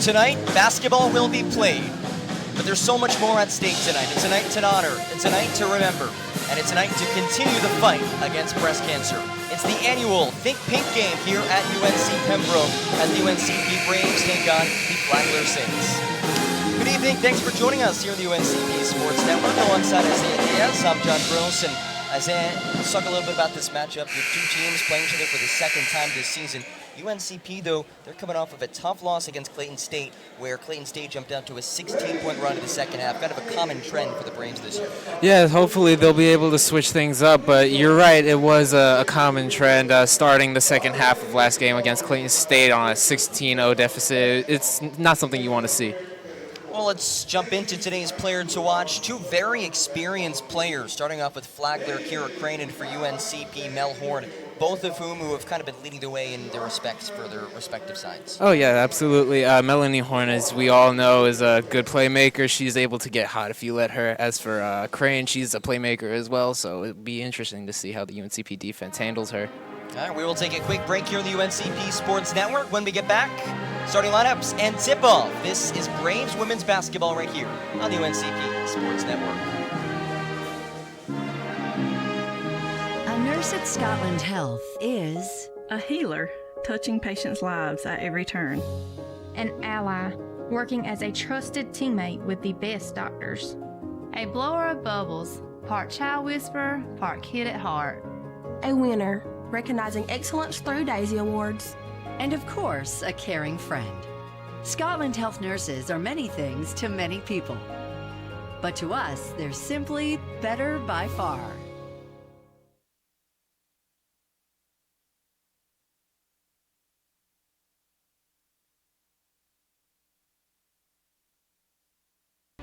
tonight, basketball will be played. But there's so much more at stake tonight. It's a night to honor, it's a night to remember, and it's a night to continue the fight against breast cancer. It's the annual Think Pink game here at UNC Pembroke as the UNCP Braves take on the Flagler Saints. Good evening, thanks for joining us here on the UNCP Sports Network. Alongside Isaiah Diaz, I'm John Gross, and Isaiah, let's talk a little bit about this matchup. You have two teams playing each other for the second time this season. UNCP, though, they're coming off of a tough loss against Clayton State, where Clayton State jumped out to a 16-point run in the second half. Kind of a common trend for the Braves this year. Yeah, hopefully they'll be able to switch things up, but you're right, it was a common trend starting the second half of last game against Clayton State on a 16-0 deficit. It's not something you want to see. Well, let's jump into today's player to watch. Two very experienced players, starting off with Flagler, Kira Cranen for UNCP, Mel Horn, both of whom have kind of been leading the way in their respects for their respective sides. Oh, yeah, absolutely. Melanie Horn, as we all know, is a good playmaker. She's able to get hot if you let her. As for Crane, she's a playmaker as well, so it'll be interesting to see how the UNCP defense handles her. All right, we will take a quick break here on the UNCP Sports Network. When we get back, starting lineups and tip-off. This is Braves women's basketball right here on the UNCP Sports Network. A nurse at Scotland Health is a healer, touching patients' lives at every turn. An ally, working as a trusted teammate with the best doctors. A blower of bubbles, part child whisperer, part kid at heart. A winner, recognizing excellence through Daisy Awards. and of course, a caring friend. Scotland Health nurses are many things to many people. But to us, they're simply better by far.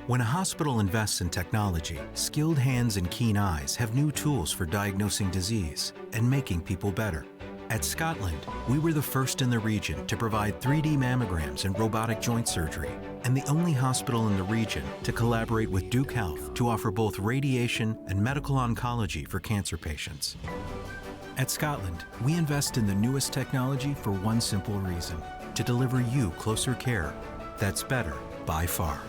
When a hospital invests in technology, skilled hands and keen eyes have new tools for diagnosing disease and making people better. At Scotland, we were the first in the region to provide 3D mammograms and robotic joint surgery, and the only hospital in the region to collaborate with Duke Health to offer both radiation and medical oncology for cancer patients. At Scotland, we invest in the newest technology for one simple reason: to deliver you closer care that's better by far.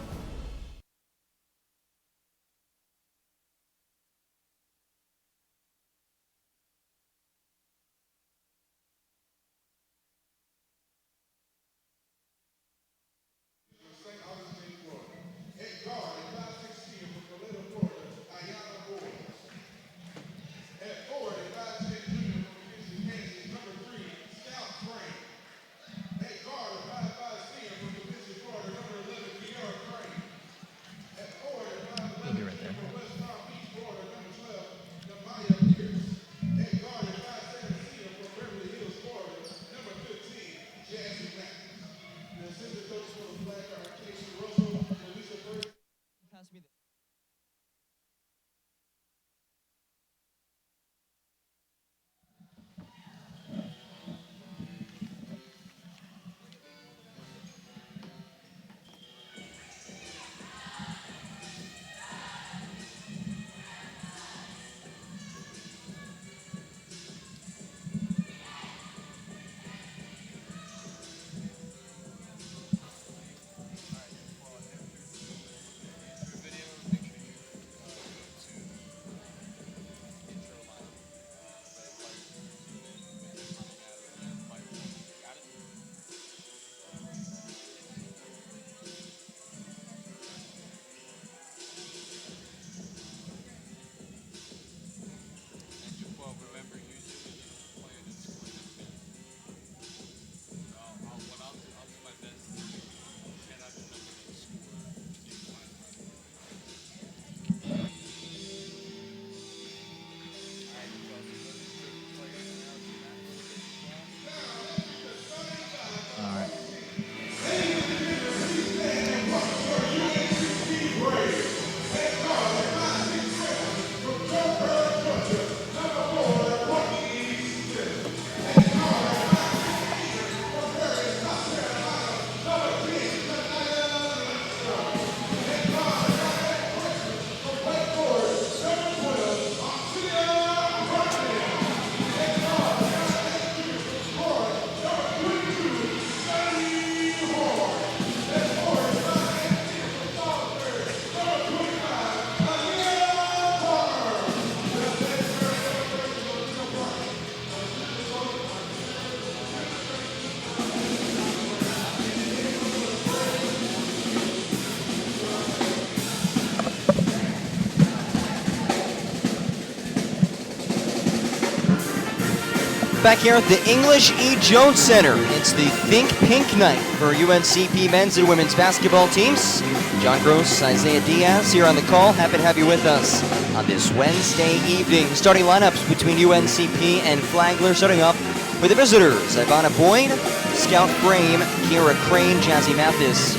back here at the English E. Jones Center. It's the Think Pink night for UNCP men's and women's basketball teams. John Gross, Isaiah Diaz here on the call. Happy to have you with us on this Wednesday evening. Starting lineups between UNCP and Flagler, starting off with the visitors. Ivana Boyd, Scout Frame, Kira Crane, Jazzy Mathis,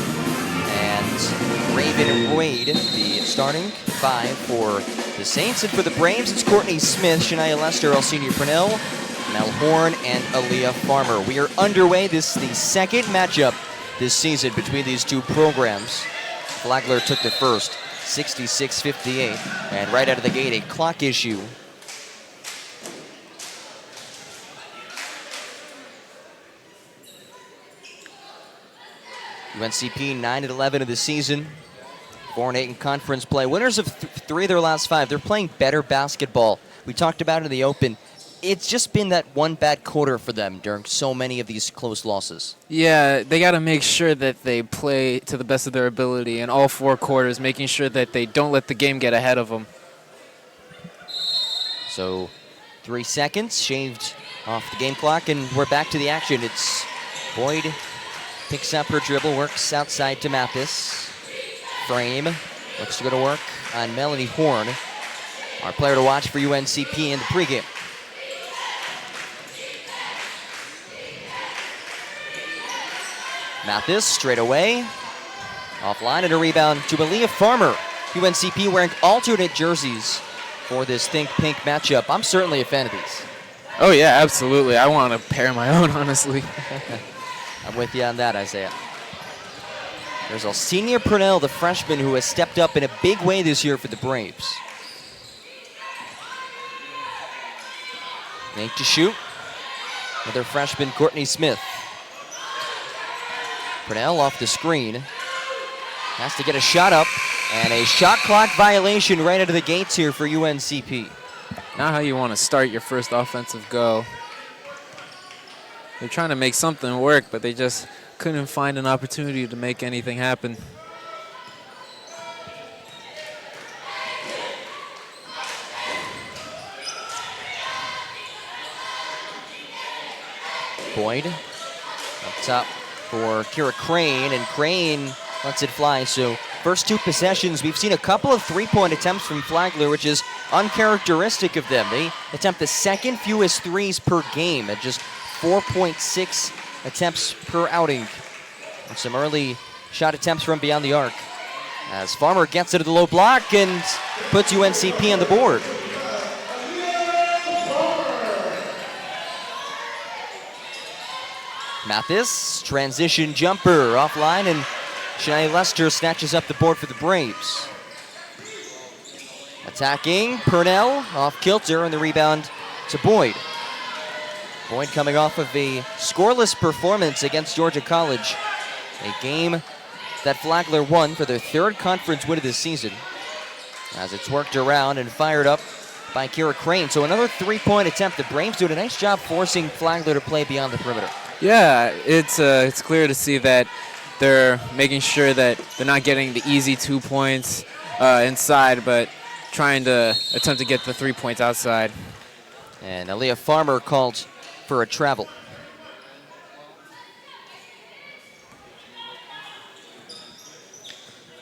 and Raven Wade. The starting five for the Saints. And for the Braves, it's Courtney Smith, Shania Lester, Elsenia Purnell, Mel Horn, and Aaliyah Farmer. We are underway. This is the second matchup this season between these two programs. Flagler took the first, 66-58, and right out of the gate, a clock issue. UNCP 9-11 of the season, 4-8 in conference play. Winners of three of their last five. They're playing better basketball. We talked about it in the open. It's just been that one bad quarter for them during so many of these close losses. Yeah, they got to make sure that they play to the best of their ability in all four quarters, making sure that they don't let the game get ahead of them. So 3 seconds shaved off the game clock, and we're back to the action. It's Boyd picks up her dribble, works outside to Mathis. Frame looks to go to work on Melanie Horn, our player to watch for UNCP in the pregame. Mathis straight away, offline, and a rebound to Aaliyah Farmer. UNCP wearing alternate jerseys for this Think Pink matchup. I'm certainly a fan of these. Oh yeah, absolutely. I want to pair my own, honestly. I'm with you on that, Isaiah. There's Elsenia Purnell, the freshman, who has stepped up in a big way this year for the Braves. Make to shoot. Another freshman, Courtney Smith. Purnell off the screen. Has to get a shot up. And a shot clock violation right out of the gates here for UNCP. Not how you want to start your first offensive go. They're trying to make something work, but they just couldn't find an opportunity to make anything happen. Boyd up top for Kira Crane, and Crane lets it fly. So first two possessions, we've seen a couple of three-point attempts from Flagler, which is uncharacteristic of them. They attempt the second fewest threes per game at just 4.6 attempts per outing. And some early shot attempts from beyond the arc, as Farmer gets it to the low block and puts UNCP on the board. Mathis, transition jumper, offline, and Shania Lester snatches up the board for the Braves. Attacking, Purnell, off kilter, and the rebound to Boyd. Boyd coming off of a scoreless performance against Georgia College. A game that Flagler won for their third conference win of this season, as it's worked around and fired up by Kira Crane. So another three-point attempt. The Braves doing a nice job forcing Flagler to play beyond the perimeter. Yeah, it's clear to see that they're making sure that they're not getting the easy 2 points inside, but trying to attempt to get the 3 points outside. And Aaliyah Farmer called for a travel.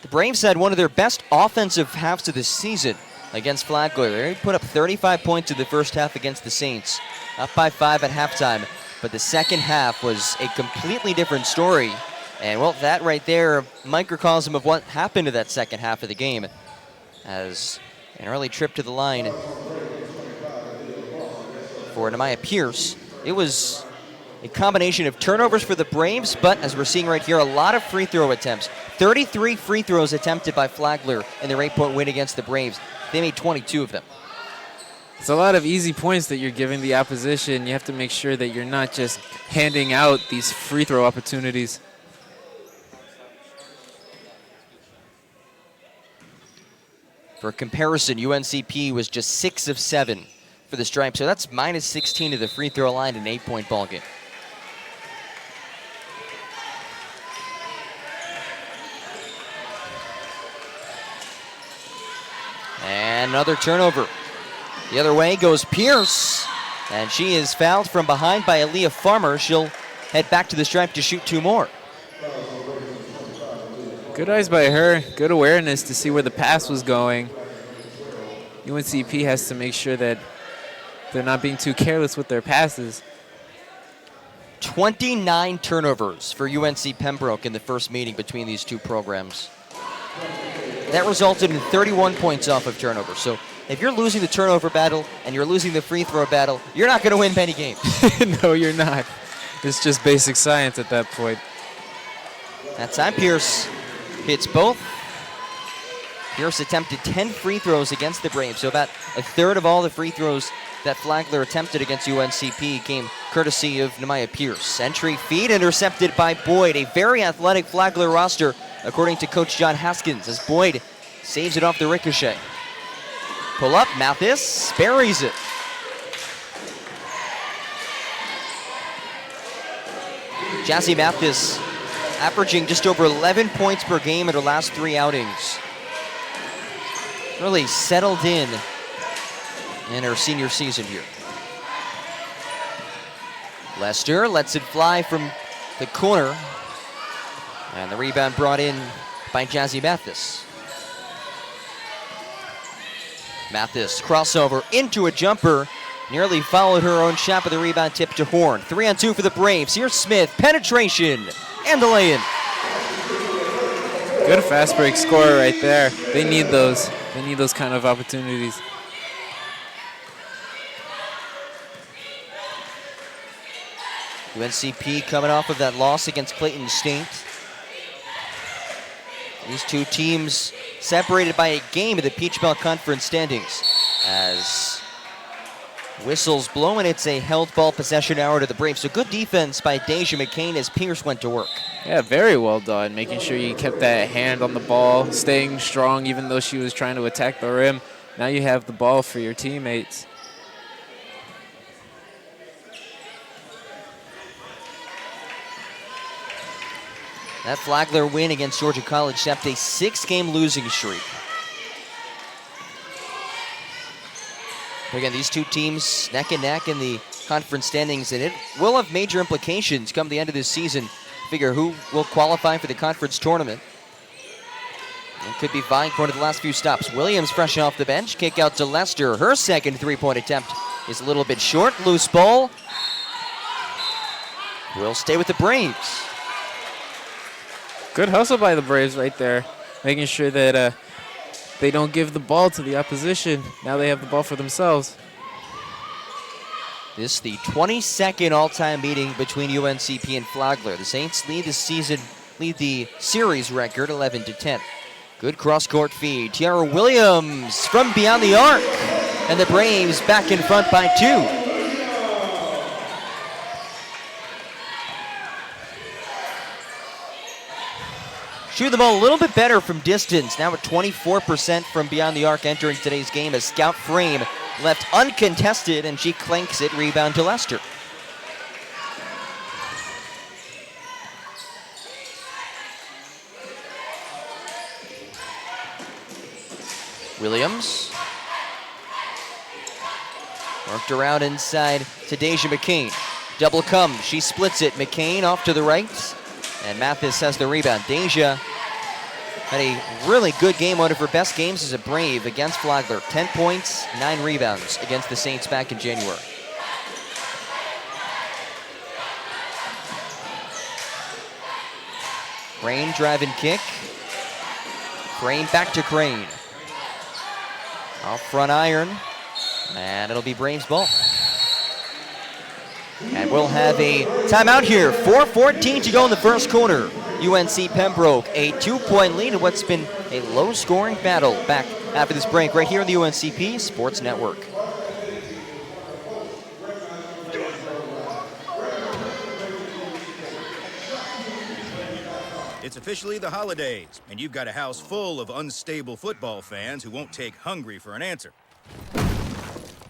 The Braves had one of their best offensive halves of the season against Flagler. They put up 35 points in the first half against the Saints, up by 5 at halftime. But the second half was a completely different story. And, well, that right there, a microcosm of what happened to that second half of the game, as an early trip to the line for Nehemiah Pierce. It was a combination of turnovers for the Braves, but as we're seeing right here, a lot of free throw attempts. 33 free throws attempted by Flagler in their 8-point win against the Braves. They made 22 of them. It's a lot of easy points that you're giving the opposition. You have to make sure that you're not just handing out these free throw opportunities. For comparison, UNCP was just 6 of 7 for the Stripes, so that's minus 16 to the free throw line in an 8-point ball game. And another turnover. The other way goes Pierce. And she is fouled from behind by Aaliyah Farmer. She'll head back to the stripe to shoot 2 more. Good eyes by her. Good awareness to see where the pass was going. UNCP has to make sure that they're not being too careless with their passes. 29 turnovers for UNC Pembroke in the first meeting between these two programs. That resulted in 31 points off of turnovers. So if you're losing the turnover battle and you're losing the free throw battle, you're not going to win many games. No, you're not. It's just basic science at that point. That time Pierce hits both. Pierce attempted 10 free throws against the Braves, so about a third of all the free throws that Flagler attempted against UNCP came courtesy of Nehemiah Pierce. Entry feed intercepted by Boyd, a very athletic Flagler roster, according to Coach John Haskins, as Boyd saves it off the ricochet. Pull up, Mathis buries it. Jazzy Mathis averaging just over 11 points per game in her last 3 outings. Really settled in her senior season here. Lester lets it fly from the corner. And the rebound brought in by Jazzy Mathis. Mathis crossover into a jumper. Nearly followed her own shot, but the rebound tip to Horn. 3-on-2 for the Braves. Here's Smith. Penetration and the lay-in. Good fast break scorer right there. They need those. They need those kind of opportunities. UNCP coming off of that loss against Clayton State. These two teams separated by a game of the Peach Belt Conference standings. As whistles blow, and it's a held ball possession hour to the Braves. So good defense by Deja McCain as Pierce went to work. Yeah, very well done. Making sure you kept that hand on the ball, staying strong even though she was trying to attack the rim. Now you have the ball for your teammates. That Flagler win against Georgia College snapped a 6-game losing streak. But again, these two teams neck and neck in the conference standings, and it will have major implications come the end of this season. Figure who will qualify for the conference tournament. It could be vying for one of the last few stops. Williams fresh off the bench, kick out to Lester. Her second three-point attempt is a little bit short. Loose ball. Will stay with the Braves. Good hustle by the Braves right there, making sure that they don't give the ball to the opposition. Now they have the ball for themselves. This is the 22nd all-time meeting between UNCP and Flagler. The Saints lead the series record 11-10. Good cross-court feed. Tiara Williams from beyond the arc. And the Braves back in front by 2. Shoot the ball a little bit better from distance. Now at 24% from beyond the arc entering today's game. A Scout Frame left uncontested, and she clanks it. Rebound to Lester. Williams. Worked around inside to Deja McCain. Double come. She splits it. McCain off to the right. And Mathis has the rebound. Deja had a really good game, one of her best games as a Brave against Flagler. 10 points, 9 rebounds against the Saints back in January. Crane drive and kick. Crane back to Crane. Off front iron. And it'll be Braves ball. And we'll have a timeout here. 4:14 to go in the first quarter. UNC Pembroke, a 2-point lead in what's been a low-scoring battle back after this break right here on the UNCP Sports Network. It's officially the holidays, and you've got a house full of unstable football fans who won't take hungry for an answer.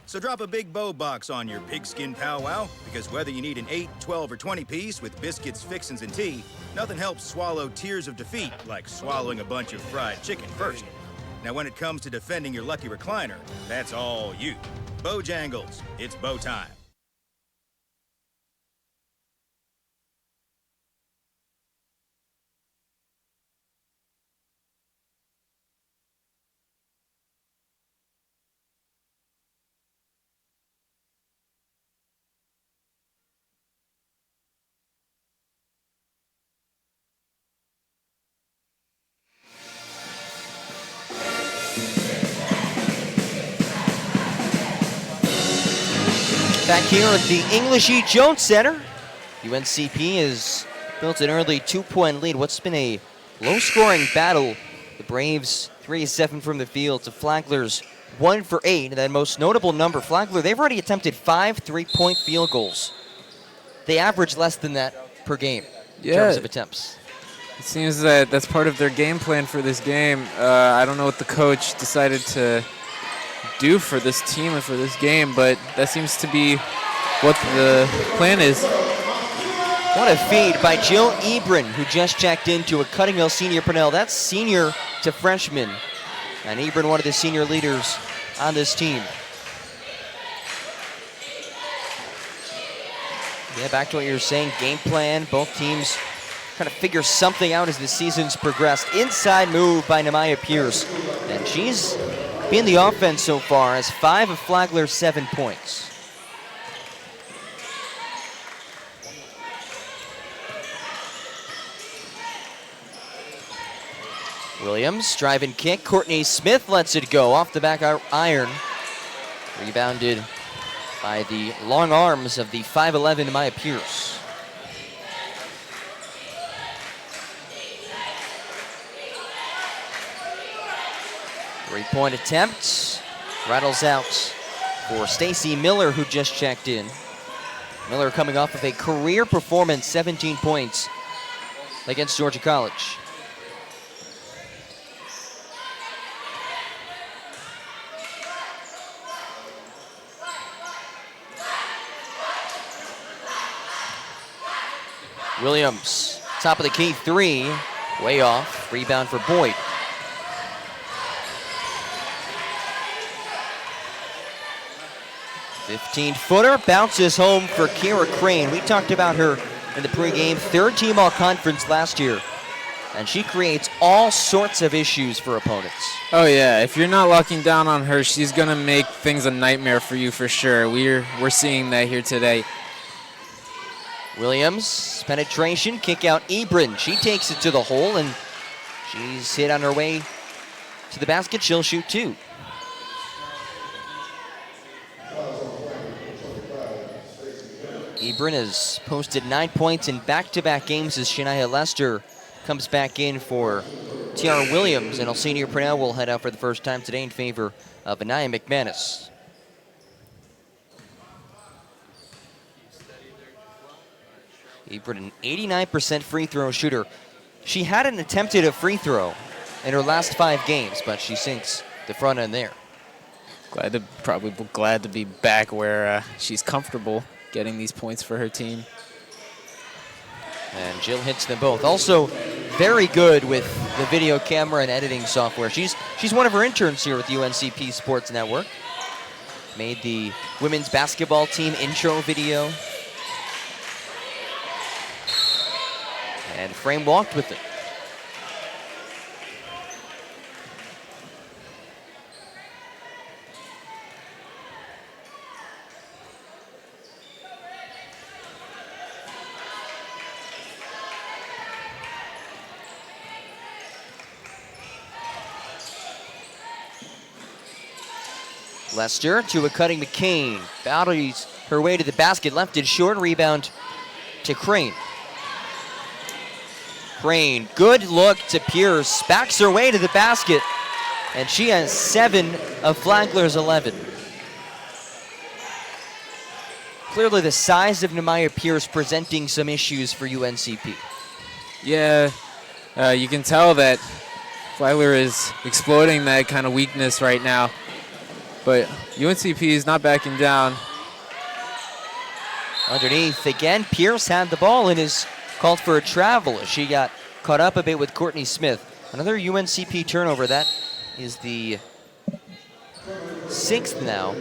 So drop a big bow box on your pigskin powwow, because whether you need an 8, 12, or 20-piece with biscuits, fixins, and tea, nothing helps swallow tears of defeat like swallowing a bunch of fried chicken first. Now, when it comes to defending your lucky recliner, that's all you. Bojangles, it's bow time. Back here at the English E. Jones Center, UNCP has built an early 2-point lead. What's been a low-scoring battle. The Braves 3-7 from the field to Flagler's 1 for 8. And that most notable number, Flagler, they've already attempted 5 3-point field goals. They average less than that per game in terms of attempts. It seems that that's part of their game plan for this game. I don't know what the coach decided to do for this team and for this game, but that seems to be what the plan is. What a feed by Jill Ebrin, who just checked into a Cutting Hill senior Purnell. That's senior to freshman. And Ebrin, one of the senior leaders on this team. Yeah, back to what you were saying, game plan. Both teams trying to figure something out as the season's progressed. Inside move by Nemaya Pierce. And she's been the offense so far as 5 of Flagler's 7 points. Williams, drive and kick. Courtney Smith lets it go off the back iron. Rebounded by the long arms of the 5'11" Maya Pierce. Three-point attempt. Rattles out for Stacy Miller, who just checked in. Miller coming off of a career performance, 17 points against Georgia College. Williams, top of the key three, way off. Rebound for Boyd. "15-footer bounces home for Kira Crane. We talked about her in the pregame, 3rd team all-conference last year, and she creates all sorts of issues for opponents. Oh yeah, if you're not locking down on her, she's gonna make things a nightmare for you for sure. We're seeing that here today. Williams, penetration, kick out Ebrin. She takes it to the hole, and she's hit on her way to the basket. She'll shoot 2. Ebrin has posted 9 points in back-to-back games as Shania Lester comes back in for Tiara Williams, and Senior Purnell will head out for the first time today in favor of Anaya McManus. Ebrin, an 89% free throw shooter. She hadn't attempted a free throw in her last 5 games, but she sinks the front end there. Probably glad to be back where she's comfortable getting these points for her team. And Jill hits them both. Also very good with the video camera and editing software. She's one of her interns here with UNCP Sports Network. Made the women's basketball team intro video. And Frame walked with it. Lester to a cutting McCain. Battles her way to the basket, left it short, rebound to Crane. Crane, good look to Pierce, backs her way to the basket, and she has 7 of Flagler's 11. Clearly the size of Nemaya Pierce presenting some issues for UNCP. Yeah, you can tell that Flagler is exploiting that kind of weakness right now. But UNCP is not backing down. Underneath again, Pierce had the ball and is called for a travel. She got caught up a bit with Courtney Smith. Another UNCP turnover. That is the 6th now.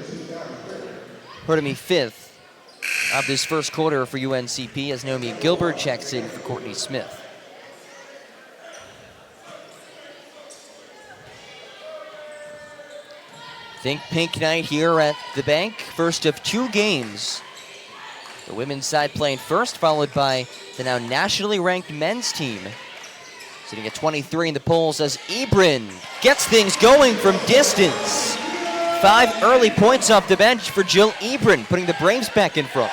Pardon me, 5th of this first quarter for UNCP as Naomi Gilbert checks in for Courtney Smith. Think pink night here at the bank. First of 2 games. The women's side playing first, followed by the now nationally ranked men's team. Sitting at 23 in the polls as Ebrin gets things going from distance. 5 early points off the bench for Jill Ebron, putting the Braves back in front.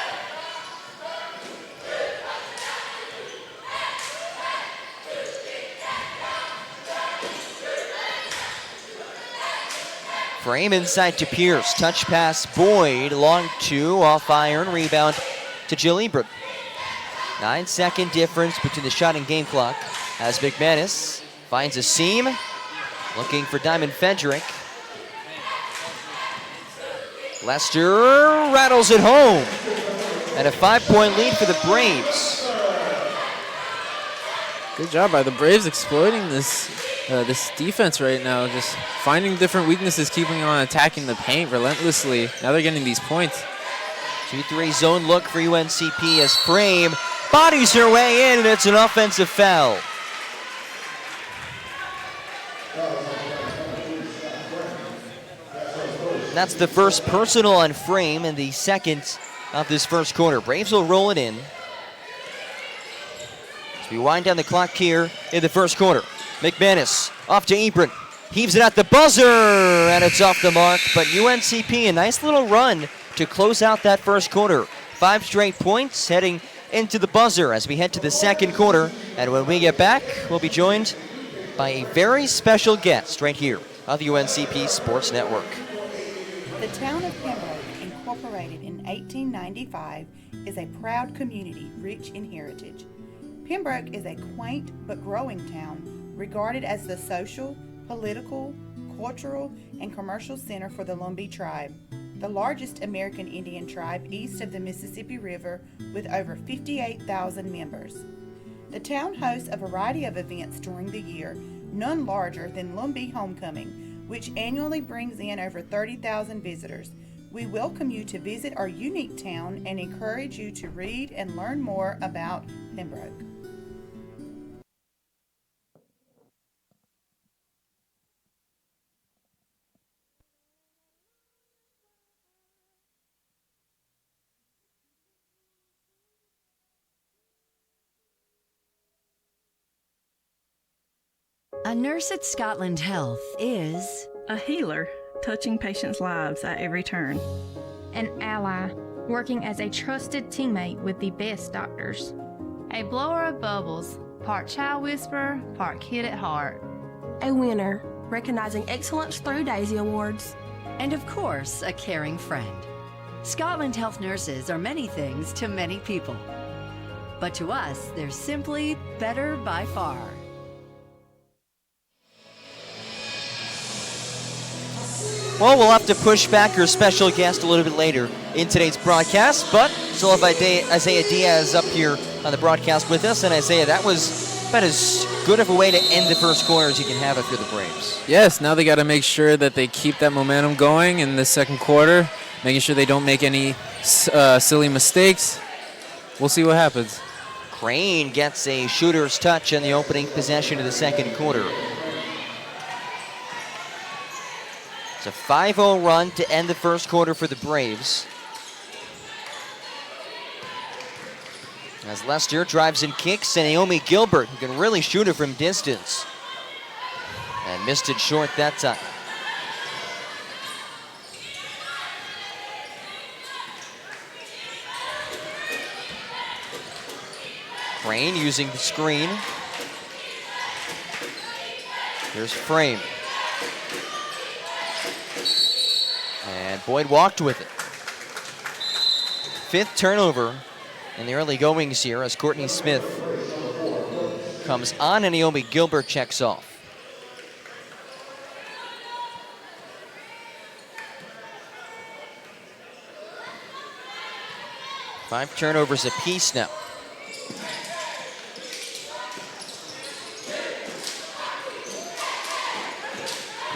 Frame inside to Pierce. Touch pass Boyd. Long 2 off iron. Rebound to Jill Ebron. 9-second difference between the shot and game clock as McManus finds a seam. Looking for Diamond Fedrick. Lester rattles it home. And a 5-point lead for the Braves. Good job by the Braves exploiting this defense right now, just finding different weaknesses, keeping on attacking the paint relentlessly. Now they're getting these points. 2-3 zone look for UNCP as Frame bodies her way in, and it's an offensive foul. That's the first personal on Frame and the second of this first quarter. Braves will roll it in. As we wind down the clock here in the first quarter. McManus off to Ebron. Heaves it at the buzzer, and it's off the mark. But UNCP, a nice little run to close out that first quarter. 5 straight points heading into the buzzer as we head to the second quarter. And when we get back, we'll be joined by a very special guest right here on the UNCP Sports Network. The town of Pembroke, incorporated in 1895, is a proud community rich in heritage. Pembroke is a quaint but growing town, regarded as the social, political, cultural, and commercial center for the Lumbee tribe, the largest American Indian tribe east of the Mississippi River with over 58,000 members. The town hosts a variety of events during the year, none larger than Lumbee Homecoming, which annually brings in over 30,000 visitors. We welcome you to visit our unique town and encourage you to read and learn more about Pembroke. A nurse at Scotland Health is a healer, touching patients' lives at every turn. An ally, working as a trusted teammate with the best doctors. A blower of bubbles, part child whisperer, part kid at heart. A winner, recognizing excellence through Daisy Awards. And of course, a caring friend. Scotland Health nurses are many things to many people. But to us, they're simply better by far. Well, we'll have to push back our special guest a little bit later in today's broadcast, but still have Isaiah Diaz up here on the broadcast with us. And Isaiah, that was about as good of a way to end the first quarter as you can have if you're the Braves. Yes, now they got to make sure that they keep that momentum going in the second quarter, making sure they don't make any silly mistakes. We'll see what happens. Crane gets a shooter's touch in the opening possession of the second quarter. It's a 5-0 run to end the first quarter for the Braves. As Lester drives and kicks, and Naomi Gilbert, who can really shoot it from distance. And missed it short that time. Crane using the screen. Here's Frame. And Boyd walked with it. 5th turnover in the early goings here as Courtney Smith comes on and Naomi Gilbert checks off. Five turnovers apiece now.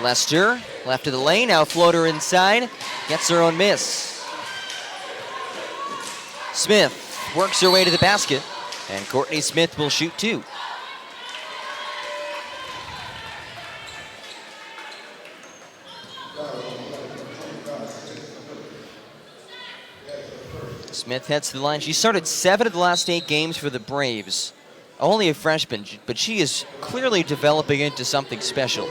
Lester, left of the lane, now floater inside, gets her own miss. Smith works her way to the basket, and Courtney Smith will shoot 2. Smith heads to the line. She started 7 of the last 8 games for the Braves. Only a freshman, but she is clearly developing into something special.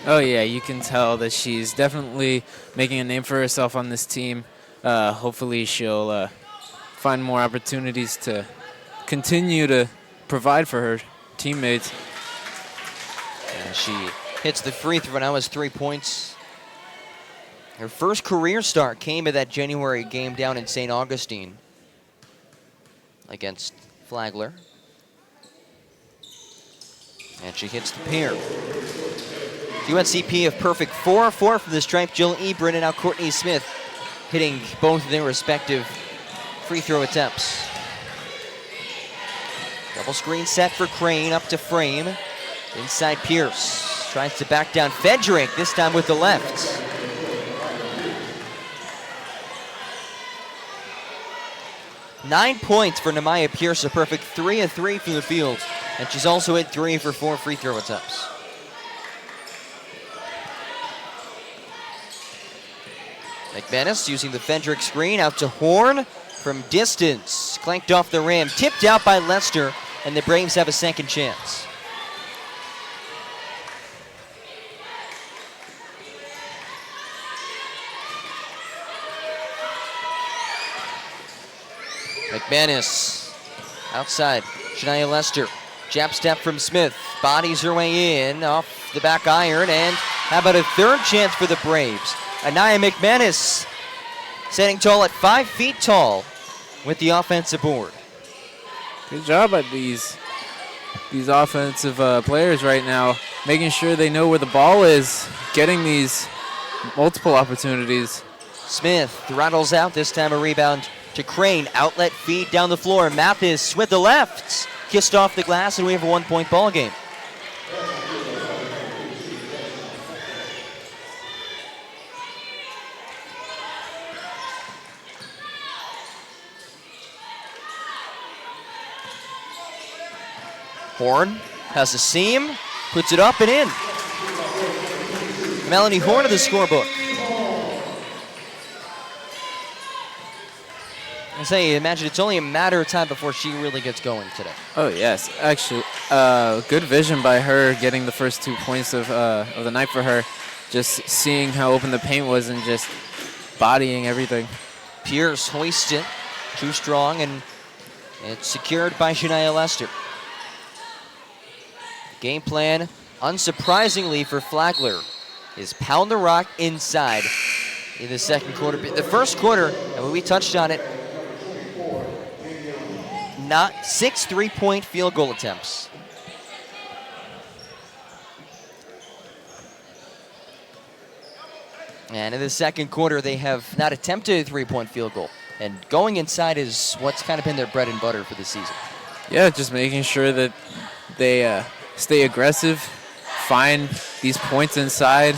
Oh, yeah, you can tell that she's definitely making a name for herself on this team. Hopefully she'll find more opportunities to continue to provide for her teammates. And she hits the free throw now as 3 points. Her first career start came at that January game down in St. Augustine against Flagler. And she hits the pair. UNCP of perfect 4-4 from the stripe. Jill Ebron and now Courtney Smith hitting both of their respective free throw attempts. Double screen set for Crane, up to Frame. Inside Pierce, tries to back down Fedrick, this time with the left. Nine points for Nemaya Pierce, a perfect 3 of 3 from the field. And she's also hit 3 for 4 free throw attempts. McManus using the Fendrick screen out to Horn from distance. Clanked off the rim, tipped out by Lester, and the Braves have a second chance. McManus outside. Shania Lester. Jab step from Smith. Bodies her way in off the back iron. And how about a third chance for the Braves? Anaya McManus standing tall at 5 feet tall with the offensive board. Good job by these offensive players right now, making sure they know where the ball is, getting these multiple opportunities. Smith rattles out, this time a rebound to Crane. Outlet feed down the floor. Mathis with the left. Kissed off the glass, and we have a 1 point ball game. Horn has a seam, puts it up and in. Melanie Horn of the scorebook. I say, imagine it's only a matter of time before she really gets going today. Oh yes, actually, good vision by her, getting the first 2 points of the night for her. Just seeing how open the paint was and just bodying everything. Pierce hoists it, too strong, and it's secured by Shania Lester. Game plan, unsurprisingly for Flagler, is pound the rock inside in the second quarter. The first quarter, and when we touched on it, not 6 3-point field goal attempts. And in the second quarter, they have not attempted a 3-point field goal. And going inside is what's kind of been their bread and butter for the season. Yeah, just making sure that they stay aggressive, find these points inside.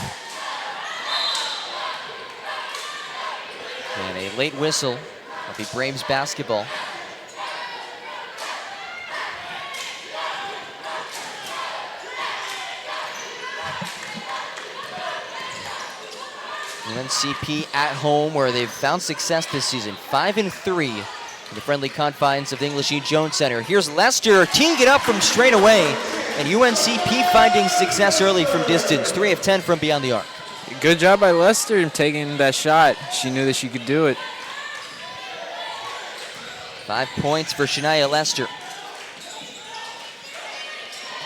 And a late whistle will be Braves basketball. UNCP at home, where they've found success this season. 5-3 in the friendly confines of the English E. Jones Center. Here's Lester teeing it up from straight away, and UNCP finding success early from distance. 3 of 10 from beyond the arc. Good job by Lester taking that shot. She knew that she could do it. 5 points for Shania Lester.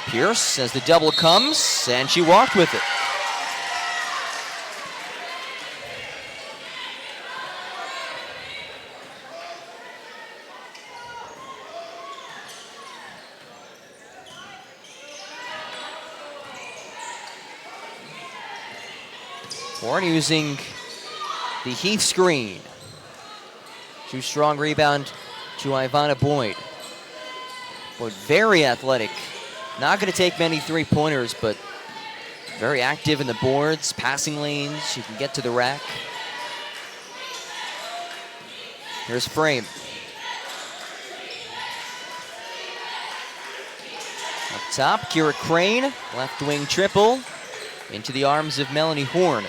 Pierce as the double comes, and she walked with it. Horn using the Heath screen. Too strong rebound to Ivana Boyd. Boyd very athletic. Not going to take many three-pointers, but very active in the boards, passing lanes. She can get to the rack. Here's Frame. Up top, Kira Crane, left wing triple. Into the arms of Melanie Horn.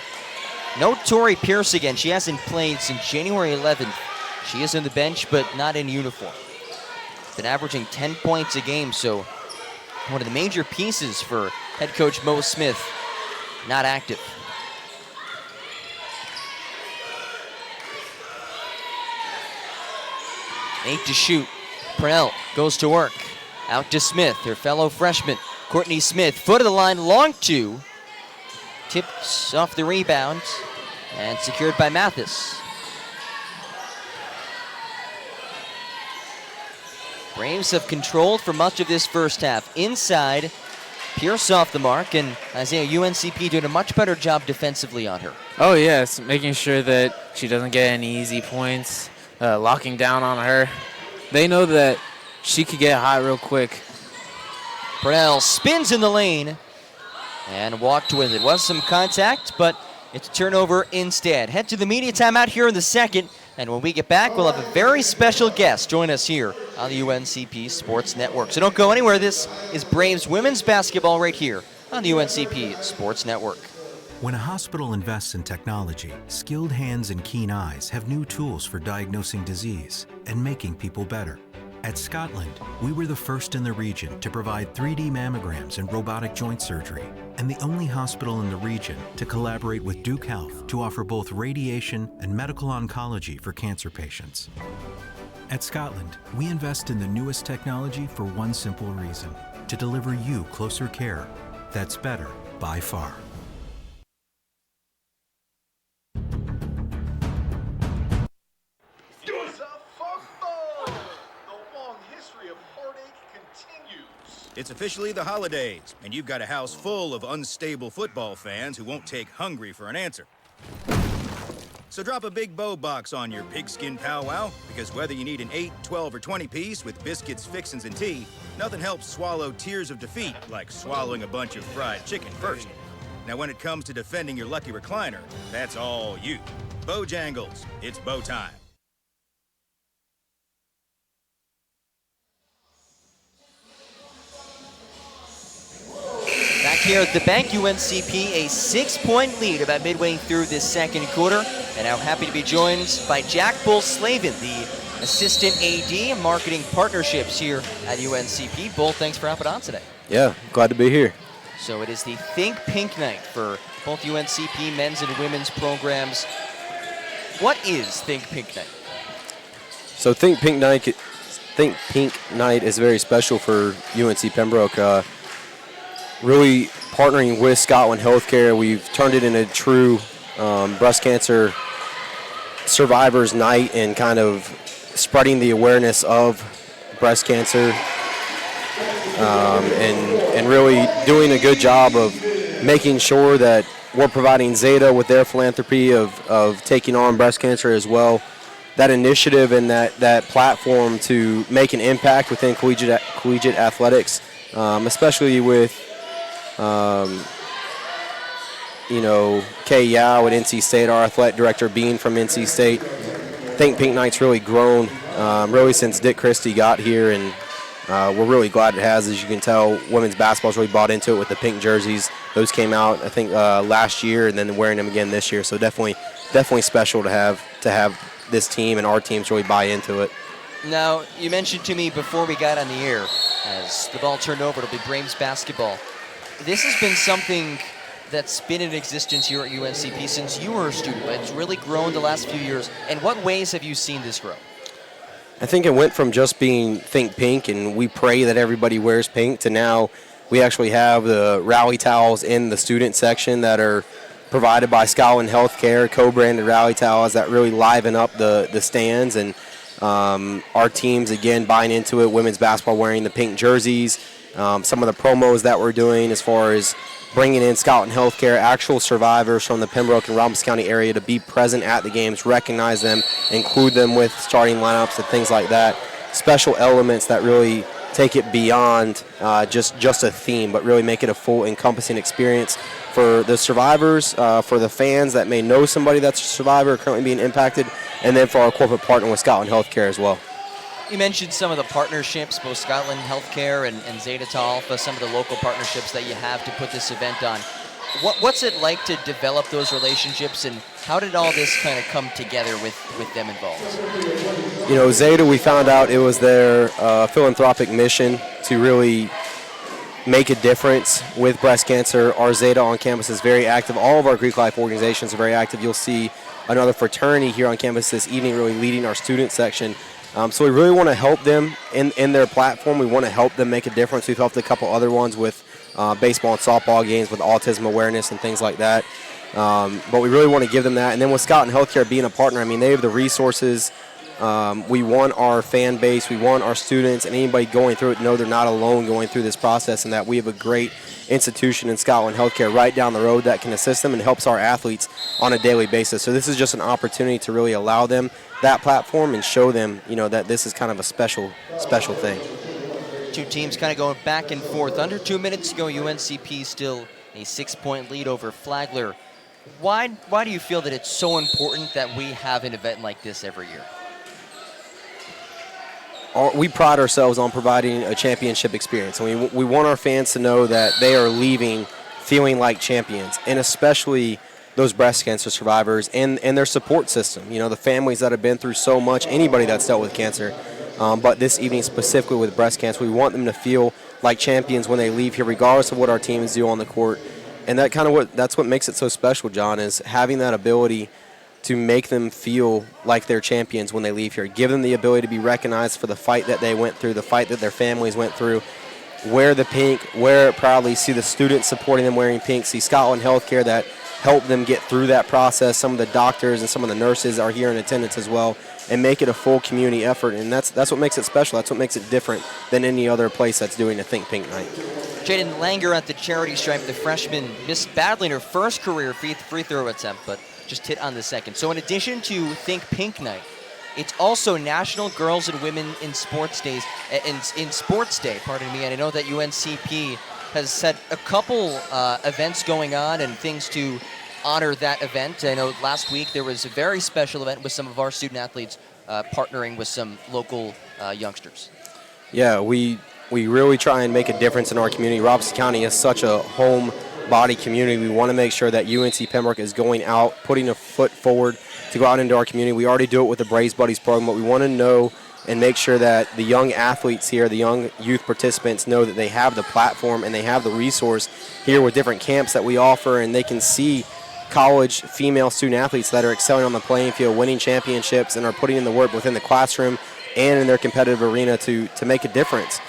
No Tori Pierce again. She hasn't played since January 11th. She is on the bench, but not in uniform. Been averaging 10 points a game, so one of the major pieces for head coach Mo Smith not active. Eight to shoot. Purnell goes to work. Out to Smith, her fellow freshman. Courtney Smith, foot of the line, long two. Tips off the rebound and secured by Mathis. Braves have controlled for much of this first half. Inside, Pierce off the mark, and Isaiah, UNCP doing a much better job defensively on her. Oh, yes, making sure that she doesn't get any easy points, locking down on her. They know that she could get hot real quick. Purnell spins in the lane and walked with it. Was some contact, but it's a turnover instead. Head to the media timeout here in the second, and when we get back, we'll have a very special guest join us here on the UNCP Sports Network. So don't go anywhere. This is Braves women's basketball right here on the UNCP Sports Network. When a hospital invests in technology, skilled hands and keen eyes have new tools for diagnosing disease and making people better. At Scotland, we were the first in the region to provide 3D mammograms and robotic joint surgery, and the only hospital in the region to collaborate with Duke Health to offer both radiation and medical oncology for cancer patients. At Scotland, we invest in the newest technology for one simple reason: to deliver you closer care that's better by far. It's officially the holidays, and you've got a house full of unstable football fans who won't take hungry for an answer. So drop a big bow box on your pigskin powwow, because whether you need an 8, 12, or 20 piece with biscuits, fixins, and tea, nothing helps swallow tears of defeat like swallowing a bunch of fried chicken first. Now when it comes to defending your lucky recliner, that's all you. Bojangles, it's bow time. Back here at the bank, UNCP a 6-point lead about midway through this second quarter. And now happy to be joined by Jack Bull-Slavin, the assistant AD and marketing partnerships here at UNCP. Bull, thanks for hopping on today. Yeah, glad to be here. So it is the Think Pink Night for both UNCP men's and women's programs. What is Think Pink Night? So Think Pink Night is very special for UNC Pembroke. Really partnering with Scotland Healthcare, we've turned it into a true breast cancer survivors night and kind of spreading the awareness of breast cancer and really doing a good job of making sure that we're providing Zeta with their philanthropy of taking on breast cancer as well. That initiative and that platform to make an impact within collegiate athletics, especially with Kay Yao at NC State, our athletic director being from NC State. I think Pink Night's really grown really since Dick Christie got here, and we're really glad it has. As you can tell, women's basketball's really bought into it with the pink jerseys. Those came out, I think, last year, and then wearing them again this year. So definitely special to have this team and our teams really buy into it. Now, you mentioned to me before we got on the air, as the ball turned over, it'll be Braves basketball. This has been something that's been in existence here at UNCP since you were a student, but it's really grown the last few years. In what ways have you seen this grow? I think it went from just being Think Pink and we pray that everybody wears pink to now we actually have the rally towels in the student section that are provided by Scotland Healthcare, co-branded rally towels that really liven up the stands, and our teams again buying into it. Women's basketball wearing the pink jerseys. Some of the promos that we're doing as far as bringing in Scotland Healthcare, actual survivors from the Pembroke and Robinson County area to be present at the games, recognize them, include them with starting lineups and things like that. Special elements that really take it beyond just a theme, but really make it a full encompassing experience for the survivors, for the fans that may know somebody that's a survivor currently being impacted, and then for our corporate partner with Scotland Healthcare as well. You mentioned some of the partnerships, both Scotland Healthcare and Zeta Tau Alpha, some of the local partnerships that you have to put this event on. What's it like to develop those relationships, and how did all this kind of come together with them involved? Zeta, we found out it was their philanthropic mission to really make a difference with breast cancer. Our Zeta on campus is very active. All of our Greek life organizations are very active. You'll see another fraternity here on campus this evening really leading our student section. So we really want to help them in their platform. We want to help them make a difference. We've helped a couple other ones with baseball and softball games with autism awareness and things like that. But we really want to give them that. And then with Scotland Healthcare being a partner, I mean, they have the resources. We want our fan base, we want our students and anybody going through it to know they're not alone going through this process, and that we have a great institution in Scotland Healthcare right down the road that can assist them and helps our athletes on a daily basis. So this is just an opportunity to really allow them that platform and show them, that this is kind of a special thing. Two teams kind of going back and forth. Under 2 minutes to go, UNCP still a 6-point lead over Flagler. Why do you feel that it's so important that we have an event like this every year? We pride ourselves on providing a championship experience. And we want our fans to know that they are leaving feeling like champions, and especially those breast cancer survivors and their support system. The families that have been through so much, anybody that's dealt with cancer. But this evening specifically with breast cancer, we want them to feel like champions when they leave here, regardless of what our teams do on the court. And that's what makes it so special, John, is having that ability to make them feel like they're champions when they leave here. Give them the ability to be recognized for the fight that they went through, the fight that their families went through. Wear the pink, wear it proudly, see the students supporting them wearing pink, see Scotland Healthcare that helped them get through that process. Some of the doctors and some of the nurses are here in attendance as well, and make it a full community effort. And that's what makes it special. That's what makes it different than any other place that's doing a Think Pink night. Jaden Langer at the charity stripe, the freshman, missed badly in her first career free throw attempt, but just hit on the second. So in addition to Think Pink night, it's also National Girls and Women in Sports Days, in Sports Day, pardon me. And I know that UNCP has had a couple events going on and things to honor that event. I know last week there was a very special event with some of our student athletes partnering with some local youngsters. Yeah, we really try and make a difference in our community. Robeson County is such a home body community. We want to make sure that UNC Pembroke is going out, putting a foot forward to go out into our community. We already do it with the Braves Buddies program, but we want to know and make sure that the young athletes here, the young youth participants, know that they have the platform and they have the resource here with different camps that we offer, and they can see college female student athletes that are excelling on the playing field, winning championships, and are putting in the work within the classroom and in their competitive arena to make a difference.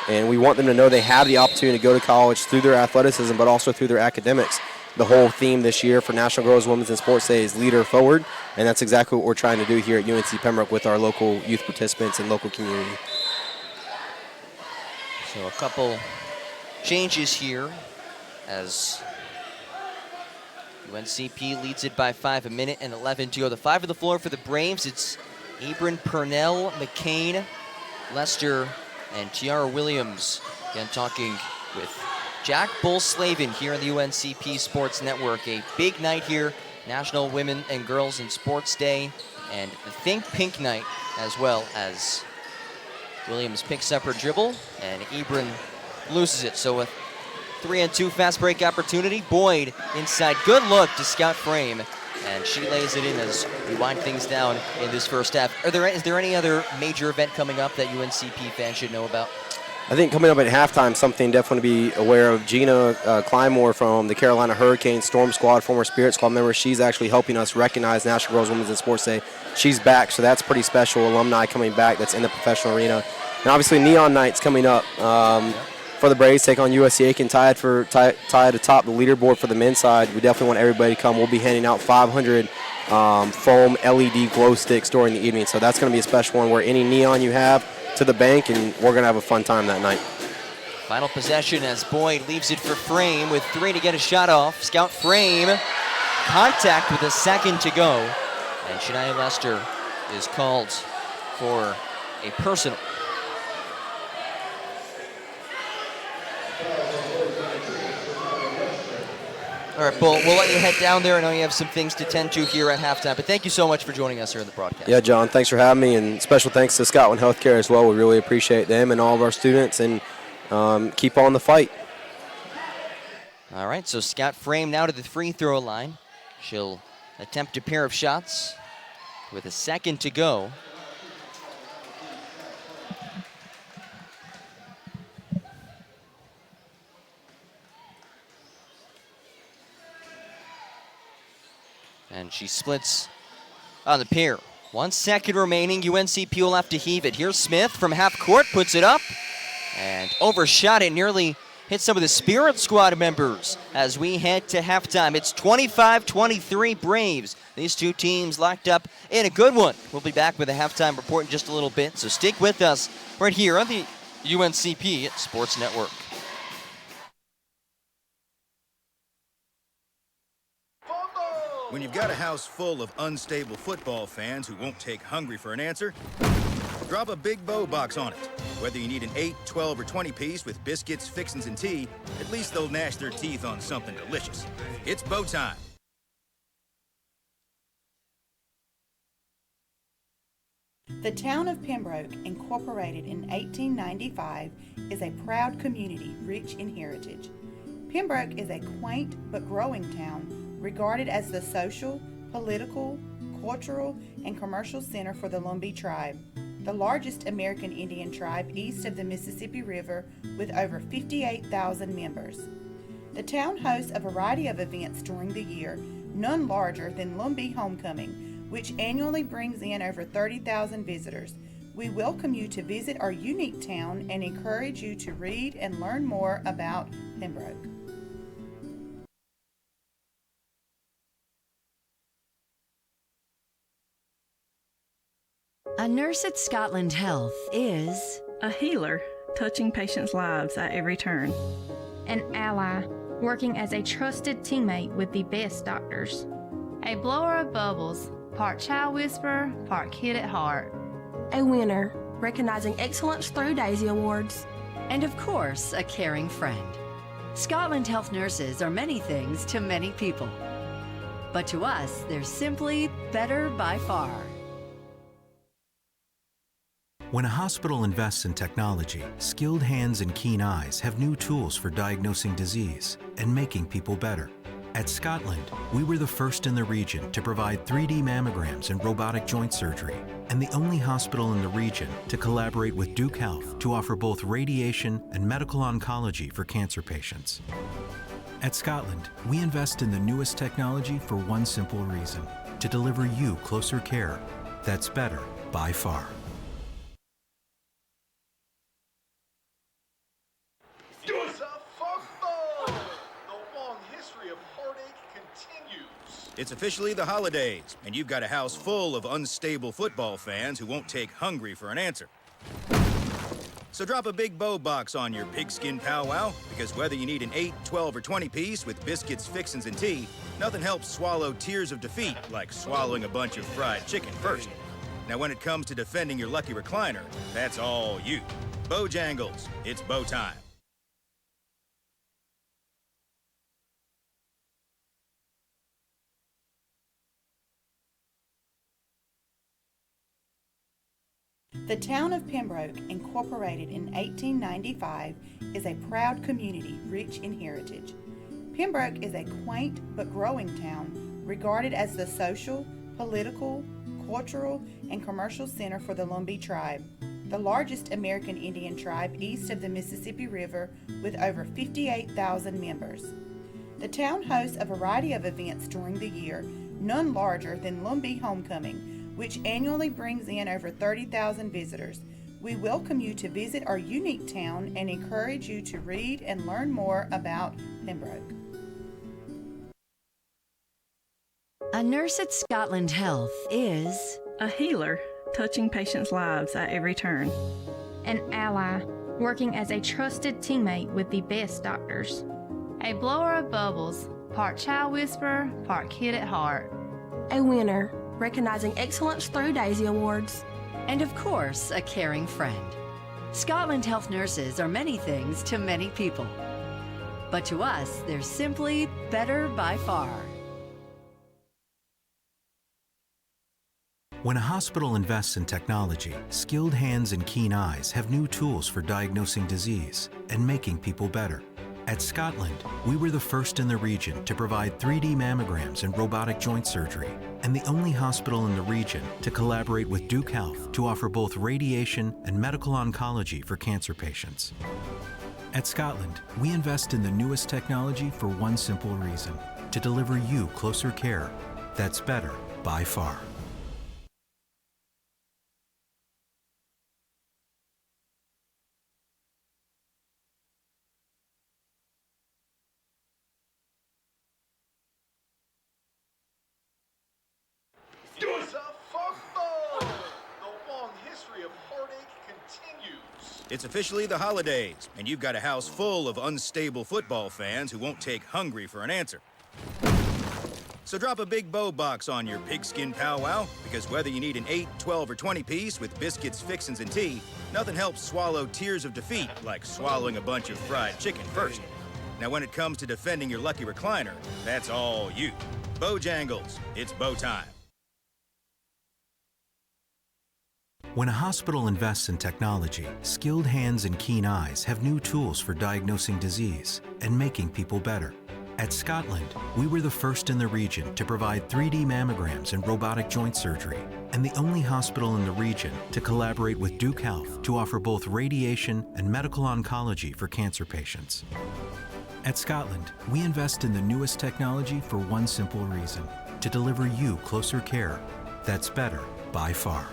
And we want them to know they have the opportunity to go to college through their athleticism, but also through their academics. The whole theme this year for National Girls, Women's, and Sports Day is Leader Forward, and that's exactly what we're trying to do here at UNC Pembroke with our local youth participants and local community. So a couple changes here as UNCP leads it by 5, 1:11 to go. The 5 on the floor for the Braves. It's Abram Purnell, McCain, Lester, and Tiara Williams. Again, talking with Jack Bull-Slavin here on the UNCP Sports Network. A big night here, National Women and Girls in Sports Day, and the Think Pink night, as well as Williams picks up her dribble, and Abram loses it. So a 3-on-2 fast break opportunity. Boyd inside, good look to Scout Frame, and she lays it in as we wind things down in this first half. Is there any other major event coming up that UNCP fans should know about? I think coming up at halftime, something definitely to be aware of. Gina Clymore from the Carolina Hurricane Storm Squad, former Spirit Squad member, she's actually helping us recognize National Girls, Women's, and Sports Day. She's back, so that's pretty special. Alumni coming back that's in the professional arena. And obviously Neon Night's coming up for the Braves, take on USC Aiken, tied atop the leaderboard for the men's side. We definitely want everybody to come. We'll be handing out 500 foam LED glow sticks during the evening, so that's going to be a special one where any neon you have to the bank, and we're going to have a fun time that night. Final possession as Boyd leaves it for Frame with 3 to get a shot off. Scout Frame, contact with a second to go, and Shania Lester is called for a personal. All right, Bull, we'll let you head down there. I know you have some things to tend to here at halftime, but thank you so much for joining us here in the broadcast. Yeah, John, thanks for having me, and special thanks to Scotland Healthcare as well. We really appreciate them and all of our students, and keep on the fight. All right, so Scout Frame now to the free throw line. She'll attempt a pair of shots with a second to go. And she splits on the pier. 1 second remaining. UNCP will have to heave it. Here's Smith from half court, puts it up and overshot it, nearly hit some of the Spirit Squad members as we head to halftime. It's 25-23 Braves. These two teams locked up in a good one. We'll be back with a halftime report in just a little bit, so stick with us right here on the UNCP Sports Network. When you've got a house full of unstable football fans who won't take hungry for an answer, drop a big bow box on it. Whether you need an 8, 12, or 20 piece with biscuits, fixins, and tea, at least they'll gnash their teeth on something delicious. It's bow time. The town of Pembroke, incorporated in 1895, is a proud community rich in heritage. Pembroke is a quaint but growing town regarded as the social, political, cultural, and commercial center for the Lumbee tribe, the largest American Indian tribe east of the Mississippi River with over 58,000 members. The town hosts a variety of events during the year, none larger than Lumbee Homecoming, which annually brings in over 30,000 visitors. We welcome you to visit our unique town and encourage you to read and learn more about Pembroke. A nurse at Scotland Health is a healer, touching patients' lives at every turn. An ally, working as a trusted teammate with the best doctors. A blower of bubbles, part child whisperer, part kid at heart. A winner, recognizing excellence through Daisy Awards. And of course, a caring friend. Scotland Health nurses are many things to many people. But to us, they're simply better by far. When a hospital invests in technology, skilled hands and keen eyes have new tools for diagnosing disease and making people better. At Scotland, we were the first in the region to provide 3D mammograms and robotic joint surgery, and the only hospital in the region to collaborate with Duke Health to offer both radiation and medical oncology for cancer patients. At Scotland, we invest in the newest technology for one simple reason: to deliver you closer care that's better by far. It's officially the holidays, and you've got a house full of unstable football fans who won't take hungry for an answer. So drop a big bow box on your pigskin powwow, because whether you need an 8, 12, or 20 piece with biscuits, fixins, and tea, nothing helps swallow tears of defeat like swallowing a bunch of fried chicken first. Now when it comes to defending your lucky recliner, that's all you. Bojangles, it's bow time. The town of Pembroke, incorporated in 1895, is a proud community rich in heritage. Pembroke is a quaint but growing town regarded as the social, political, cultural, and commercial center for the Lumbee tribe, the largest American Indian tribe east of the Mississippi River with over 58,000 members. The town hosts a variety of events during the year, none larger than Lumbee Homecoming, which annually brings in over 30,000 visitors. We welcome you to visit our unique town and encourage you to read and learn more about Pembroke. A nurse at Scotland Health is a healer, touching patients' lives at every turn. An ally, working as a trusted teammate with the best doctors. A blower of bubbles, part child whisperer, part kid at heart. A winner, recognizing excellence through Daisy Awards. And of course, a caring friend. Scotland Health nurses are many things to many people. But to us, they're simply better by far. When a hospital invests in technology, skilled hands and keen eyes have new tools for diagnosing disease and making people better. At Scotland, we were the first in the region to provide 3D mammograms and robotic joint surgery, and the only hospital in the region to collaborate with Duke Health to offer both radiation and medical oncology for cancer patients. At Scotland, we invest in the newest technology for one simple reason: to deliver you closer care that's better by far. It's a football! The long history of heartache continues. It's officially the holidays, and you've got a house full of unstable football fans who won't take hungry for an answer. So drop a big bow box on your pigskin powwow, because whether you need an 8, 12, or 20 piece with biscuits, fixins, and tea, nothing helps swallow tears of defeat like swallowing a bunch of fried chicken first. Now when it comes to defending your lucky recliner, that's all you. Bojangles, it's bow time. When a hospital invests in technology, skilled hands and keen eyes have new tools for diagnosing disease and making people better. At Scotland, we were the first in the region to provide 3D mammograms and robotic joint surgery, and the only hospital in the region to collaborate with Duke Health to offer both radiation and medical oncology for cancer patients. At Scotland, we invest in the newest technology for one simple reason: to deliver you closer care that's better by far.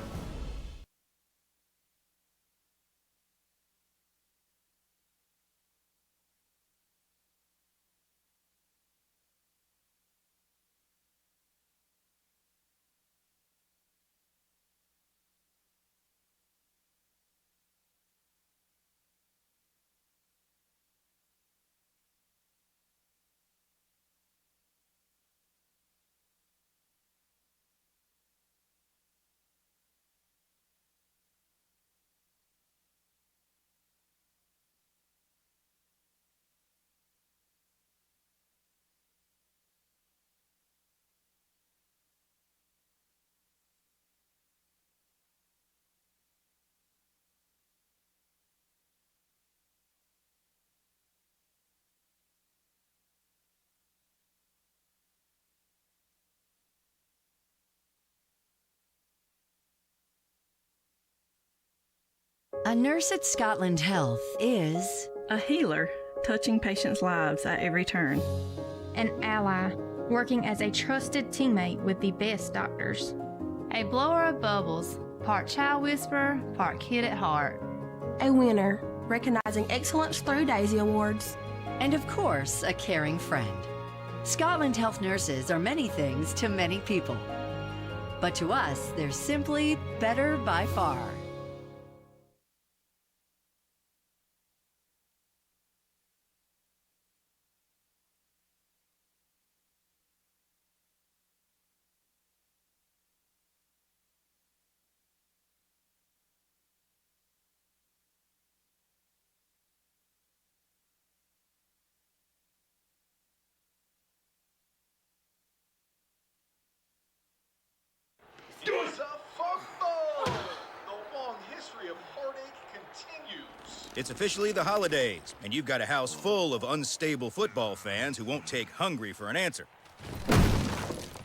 A nurse at Scotland Health is a healer, touching patients' lives at every turn. An ally, working as a trusted teammate with the best doctors. A blower of bubbles, part child whisperer, part kid at heart. A winner, recognizing excellence through Daisy Awards. And of course, a caring friend. Scotland Health nurses are many things to many people. But to us, they're simply better by far. It's a football! The long history of heartache continues. It's officially the holidays, and you've got a house full of unstable football fans who won't take hungry for an answer.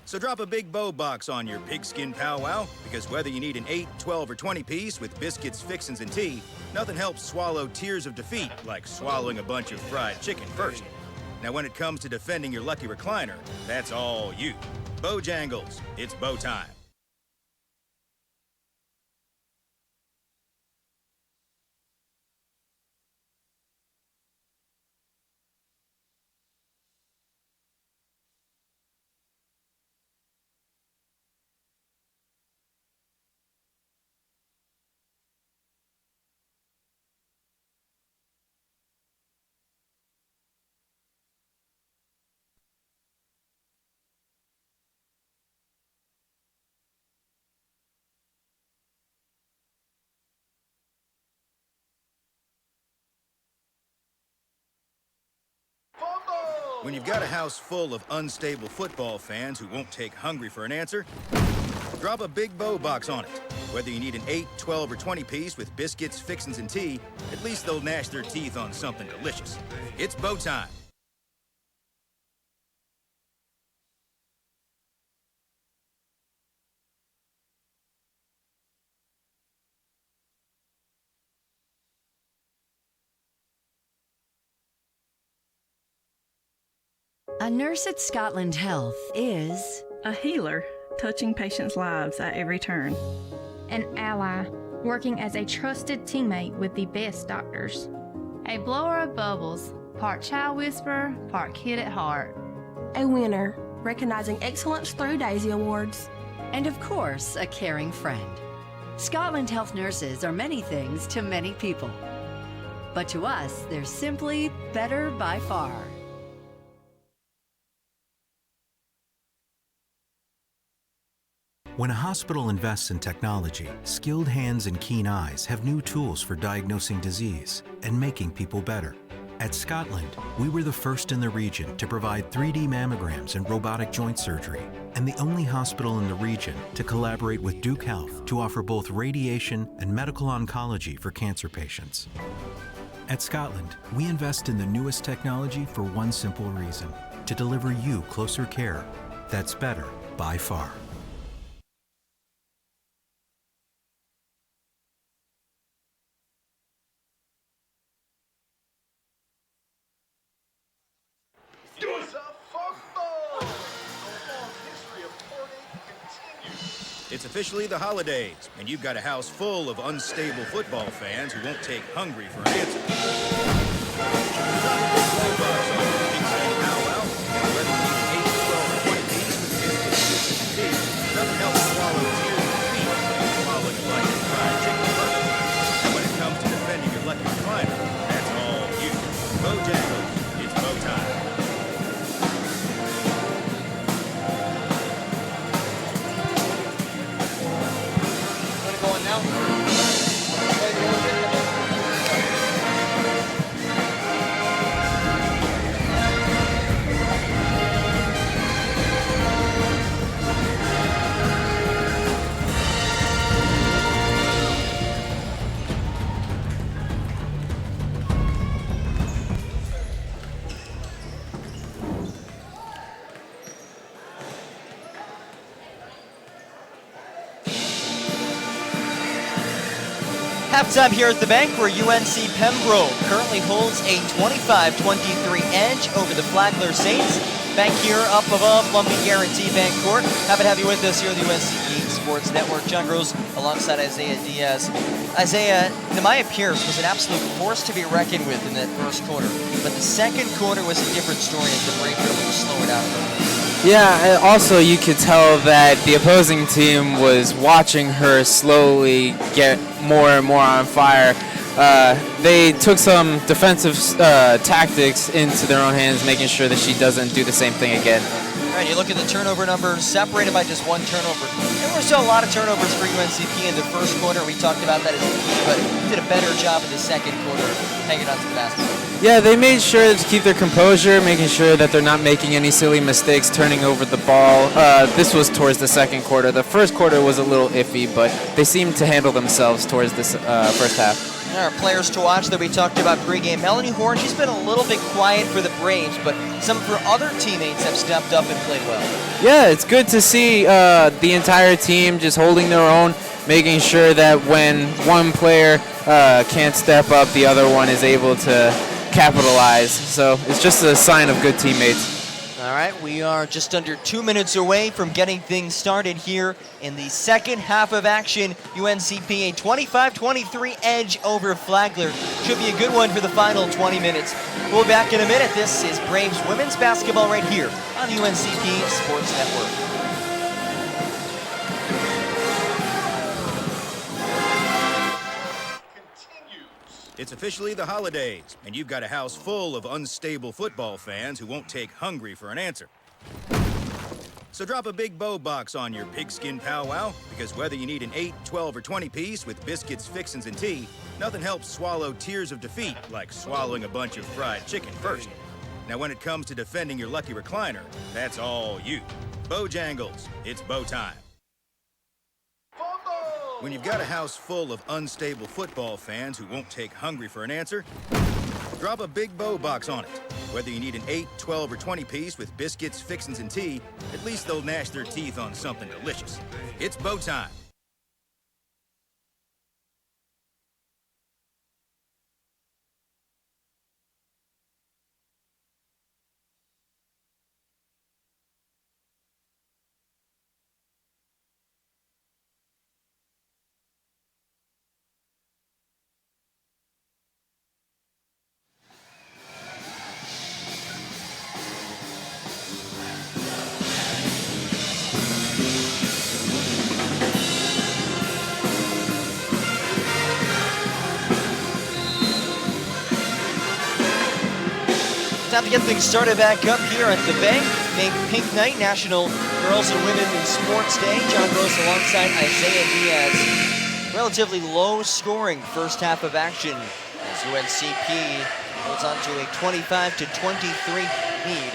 So drop a big bow box on your pigskin powwow, because whether you need an 8, 12, or 20 piece with biscuits, fixins, and tea, nothing helps swallow tears of defeat like swallowing a bunch of fried chicken first. Now when it comes to defending your lucky recliner, that's all you. Bojangles, it's bow time. When you've got a house full of unstable football fans who won't take hungry for an answer, drop a big bow box on it. Whether you need an 8, 12, or 20 piece with biscuits, fixins, and tea, at least they'll gnash their teeth on something delicious. It's bow time. a nurse at Scotland Health is A healer, touching patients' lives at every turn. An ally, working as a trusted teammate with the best doctors. A blower of bubbles, part child whisperer, part kid at heart. A winner, recognizing excellence through Daisy Awards. And of course, a caring friend. Scotland Health nurses are many things to many people. But to us, they're simply better by far. When a hospital invests in technology, skilled hands and keen eyes have new tools for diagnosing disease and making people better. At Scotland, we were the first in the region to provide 3D mammograms and robotic joint surgery, and the only hospital in the region to collaborate with Duke Health to offer both radiation and medical oncology for cancer patients. At Scotland, we invest in the newest technology for one simple reason: to deliver you closer care that's better by far. It's officially the holidays, and you've got a house full of unstable football fans who won't take hungry for an answer. Nothing helps swallow tears of defeat like swallowing a bunch of fried chicken first. And when it comes to defending your lucky recliner, that's all you. Bojangles, it's bow time. Going now. Halftime here at the bank, where UNC Pembroke currently holds a 25-23 edge over the Flagler Saints. Back here up above Lumpy Guarantee Bank Court. Happy to have you with us here on the UNCP Sports Network. John Gross alongside Isaiah Diaz. Isaiah, Nehemiah Pierce was an absolute force to be reckoned with in that first quarter, but the second quarter was a different story as the Braves were able to slow it down. Yeah, also you could tell that the opposing team was watching her slowly get more and more on fire. They took some defensive tactics into their own hands, making sure that she doesn't do the same thing again. All right, you look at the turnover numbers, separated by just one turnover. There were still a lot of turnovers for UNCP in the first quarter. We talked about that as a key, but did a better job in the second quarter hanging on to the basketball. Yeah, they made sure to keep their composure, making sure that they're not making any silly mistakes, turning over the ball. This was towards the second quarter. The first quarter was a little iffy, but they seemed to handle themselves towards this first half. There are players to watch that we talked about pregame. Melanie Horn, she's been a little bit quiet for the Braves, but some of her other teammates have stepped up and played well. Yeah, it's good to see the entire team just holding their own, making sure that when one player can't step up, the other one is able to capitalize. So it's just a sign of good teammates. All right, we are just under 2 minutes away from getting things started here in the second half of action. UNCP a 25-23 edge over Flagler. Should be a good one for the final 20 minutes. We'll be back in a minute. This is Braves women's basketball right here on UNCP Sports Network. It's officially the holidays, and you've got a house full of unstable football fans who won't take hungry for an answer. So drop a big bow box on your pigskin powwow, because whether you need an 8, 12, or 20 piece with biscuits, fixins, and tea, nothing helps swallow tears of defeat like swallowing a bunch of fried chicken first. Now when it comes to defending your lucky recliner, that's all you. Bojangles, it's bow time. When you've got a house full of unstable football fans who won't take hungry for an answer, drop a big bow box on it. Whether you need an 8, 12, or 20 piece with biscuits, fixins, and tea, at least they'll gnash their teeth on something delicious. It's bow time. Time to get things started back up here at the bank. Named Pink Night, National Girls and Women in Sports Day. John Gross alongside Isaiah Diaz. Relatively low scoring first half of action as UNCP holds on to a 25-23 lead.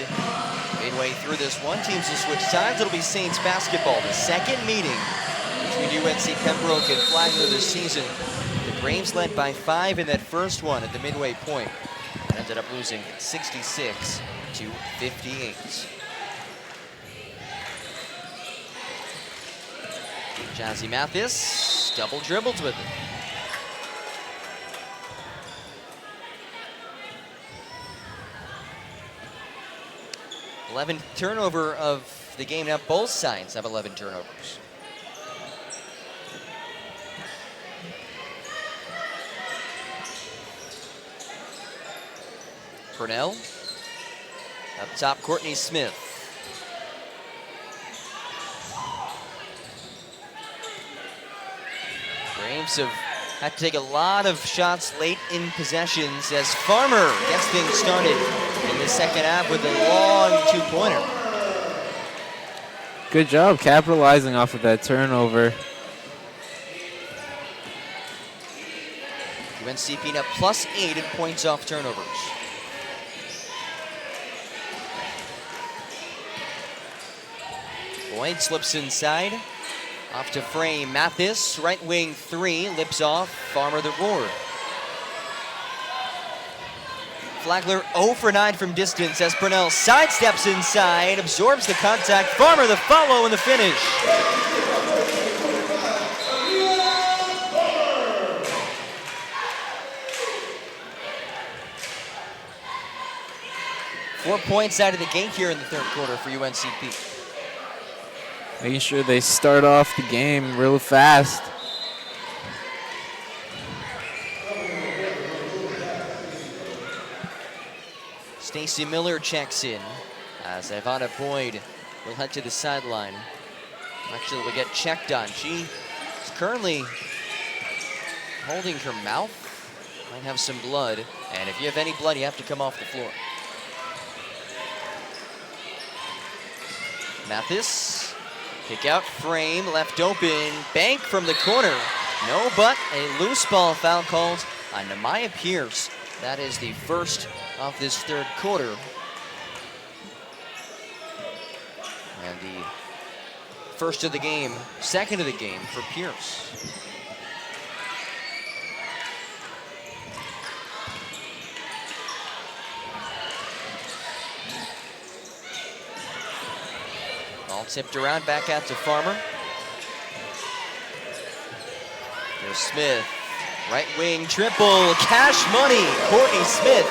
Midway through this one, teams will switch sides. It'll be Saints basketball, the second meeting between UNC Pembroke and Flagler this season. The Braves led by 5 in that first one at the midway point. Ended up losing 66-58. Jazzy Mathis double dribbles with it. th turnover of the game. Now both sides have 11 turnovers. Purnell. Up top, Courtney Smith. Braves have had to take a lot of shots late in possessions as Farmer gets things started in the second half with a long two-pointer. Good job capitalizing off of that turnover. UNCP now +8 in points off turnovers. Boyd slips inside, off to frame. Mathis, right wing 3, lips off. Farmer the roar. Flagler 0 for 9 from distance as Purnell sidesteps inside, absorbs the contact. Farmer the follow and the finish. Four points out of the gate here in the third quarter for UNCP. Making sure they start off the game real fast. Stacy Miller checks in as Ivana Boyd will head to the sideline. Actually, will get checked on. She is currently holding her mouth. Might have some blood. And if you have any blood, you have to come off the floor. Mathis. Kick out, frame, left open, bank from the corner. No, but a loose ball foul called on Namaya Pierce. That is the first of this third quarter. And the first of the game, second of the game for Pierce. All tipped around, back out to Farmer. Here's Smith, right wing triple, cash money, Courtney Smith.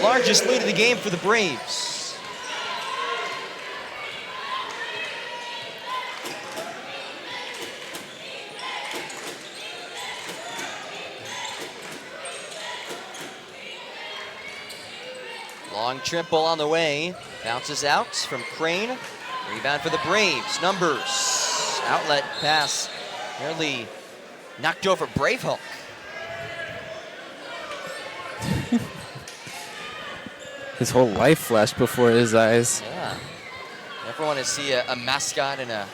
Largest lead of the game for the Braves. Long triple on the way. Bounces out from Crane. Rebound for the Braves. Numbers. Outlet pass. Nearly knocked over Bravehawk. His whole life flashed before his eyes. Yeah. Never want to see a mascot in a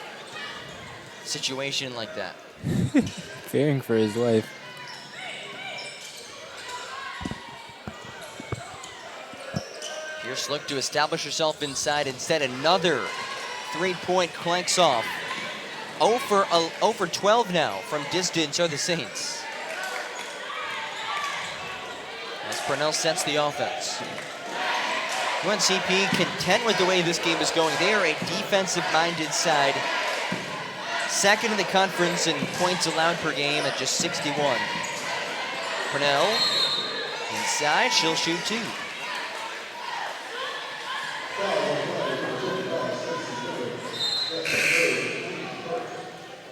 situation like that. Fearing for his life. Pierce looked to establish herself inside. Instead, another three-point clanks off. 0 for 12 now from distance are the Saints. As Purnell sets the offense. UNCP content with the way this game is going. They are a defensive-minded side. Second in the conference in points allowed per game at just 61. Purnell inside, she'll shoot 2.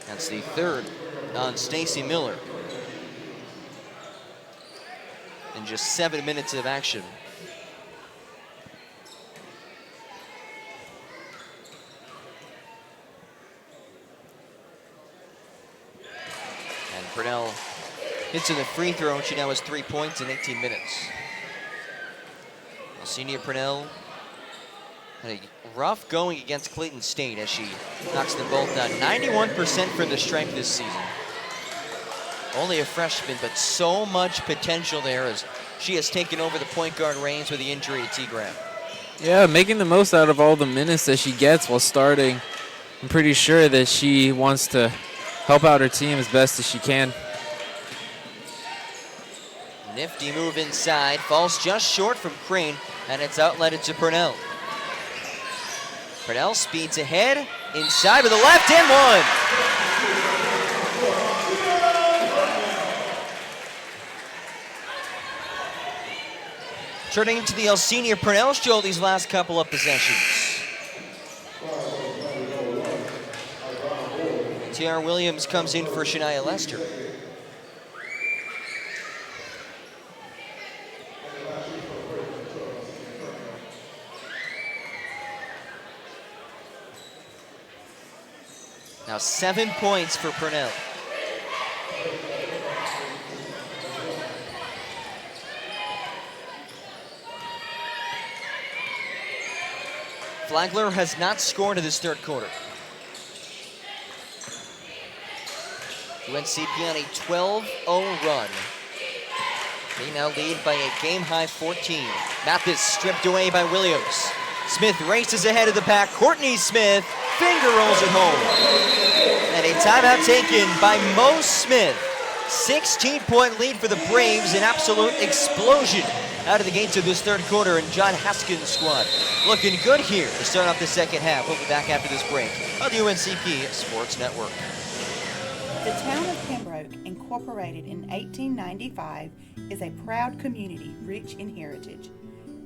That's the third on Stacy Miller in just 7 minutes of action. And Purnell hits in the free throw, and she now has 3 points in 18 minutes. Senior Purnell had a rough going against Clayton State as she knocks them both down. 91% from the stripe this season. Only a freshman, but so much potential there as she has taken over the point guard reins with the injury to T. Graham. Yeah, making the most out of all the minutes that she gets while starting. I'm pretty sure that she wants to help out her team as best as she can. Nifty move inside, falls just short from Crane, and it's outletted to Purnell. Purnell speeds ahead, inside with the left and one. Turning to the El Senior Purnell show these last couple of possessions. T.R. Williams comes in for Shania Lester. Now 7 points for Purnell. Flagler has not scored in this third quarter. UNCP on a 12-0 run. They now lead by a game-high 14. Mathis stripped away by Williams. Smith races ahead of the pack. Courtney Smith finger rolls it home. And a timeout taken by Mo Smith. 16-point lead for the Braves, an absolute explosion out of the gates of this third quarter, and John Haskins' squad looking good here to start off the second half. We'll be back after this break on the UNCP Sports Network. The town of Pembroke, incorporated in 1895, is a proud community rich in heritage.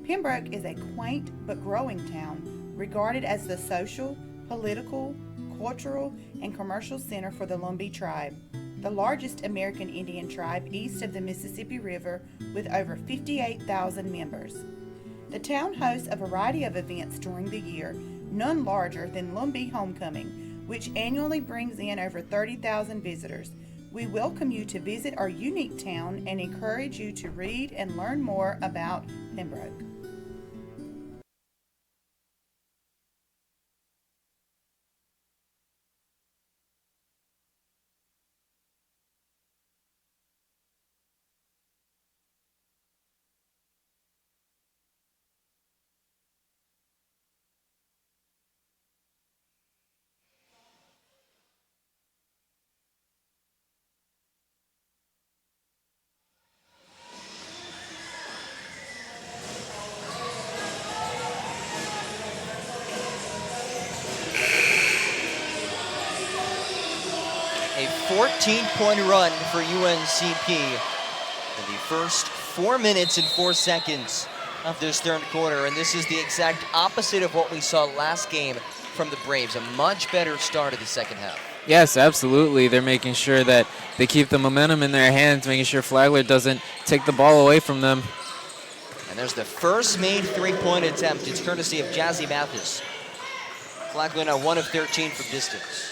Pembroke is a quaint but growing town, regarded as the social, political, cultural, and commercial center for the Lumbee tribe, the largest American Indian tribe east of the Mississippi River with over 58,000 members. The town hosts a variety of events during the year, none larger than Lumbee Homecoming, which annually brings in over 30,000 visitors. We welcome you to visit our unique town and encourage you to read and learn more about Pembroke. A 14-point run for UNCP in the first 4 minutes and 4 seconds of this third quarter. And this is the exact opposite of what we saw last game from the Braves. A much better start of the second half. Yes, absolutely. They're making sure that they keep the momentum in their hands, making sure Flagler doesn't take the ball away from them. And there's the first made three-point attempt. It's courtesy of Jazzy Mathis. Flagler now 1 of 13 from distance.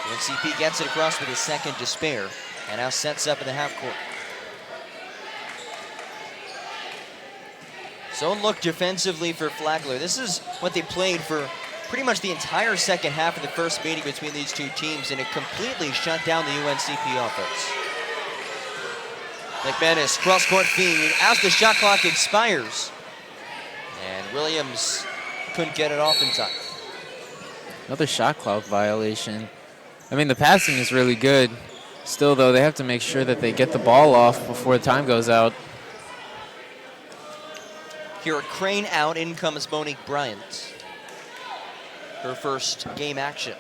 UNCP gets it across with a second to spare, and now sets up in the half court. Zone look defensively for Flagler. This is what they played for pretty much the entire second half of the first meeting between these two teams, and it completely shut down the UNCP offense. McManus, cross-court feed as the shot clock expires. And Williams couldn't get it off in time. Another shot clock violation. I mean, the passing is really good. Still, though, they have to make sure that they get the ball off before time goes out. Here at Crane out, in comes Monique Bryant. Her first game action.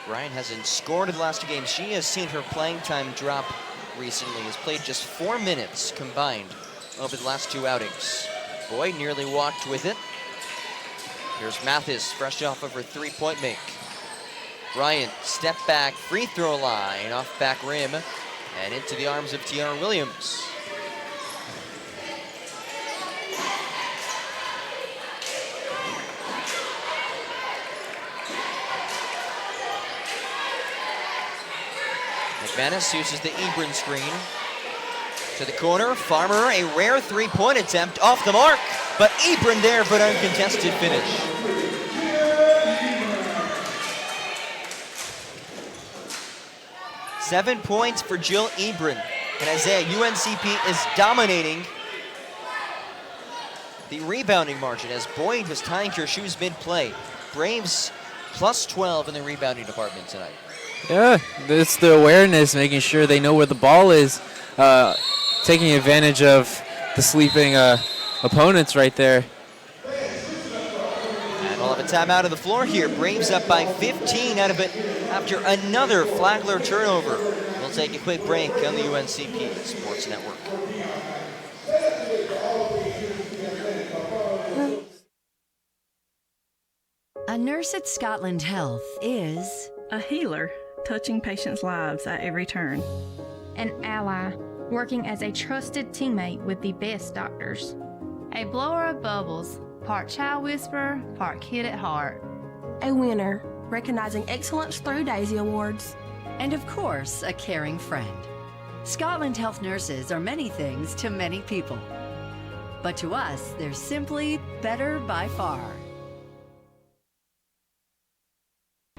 Bryant hasn't scored in the last 2 games. She has seen her playing time drop recently. Has played just 4 minutes combined over the last 2 outings. Boyd nearly walked with it. Here's Mathis, fresh off of her three-point make. Bryant, step back, free throw line, off back rim, and into the arms of T.R. Williams. McManus uses the Ebron screen. To the corner, Farmer, a rare three-point attempt off the mark, but Ebron there for an uncontested finish. Seven points for Jill Ebron. And Isaiah, UNCP is dominating the rebounding margin as Boyd was tying her shoes mid-play. Braves plus 12 in the rebounding department tonight. Yeah, it's the awareness, making sure they know where the ball is, taking advantage of the sleeping opponents right there. And we'll have a timeout on the floor here. Braves up by 15 out of it after another Flagler turnover. We'll take a quick break on the UNCP Sports Network. A nurse at Scotland Health is a healer, touching patients' lives at every turn. An ally, working as a trusted teammate with the best doctors. A blower of bubbles, part child whisperer, part kid at heart. A winner, recognizing excellence through Daisy Awards. And of course, a caring friend. Scotland Health nurses are many things to many people. But to us, they're simply better by far.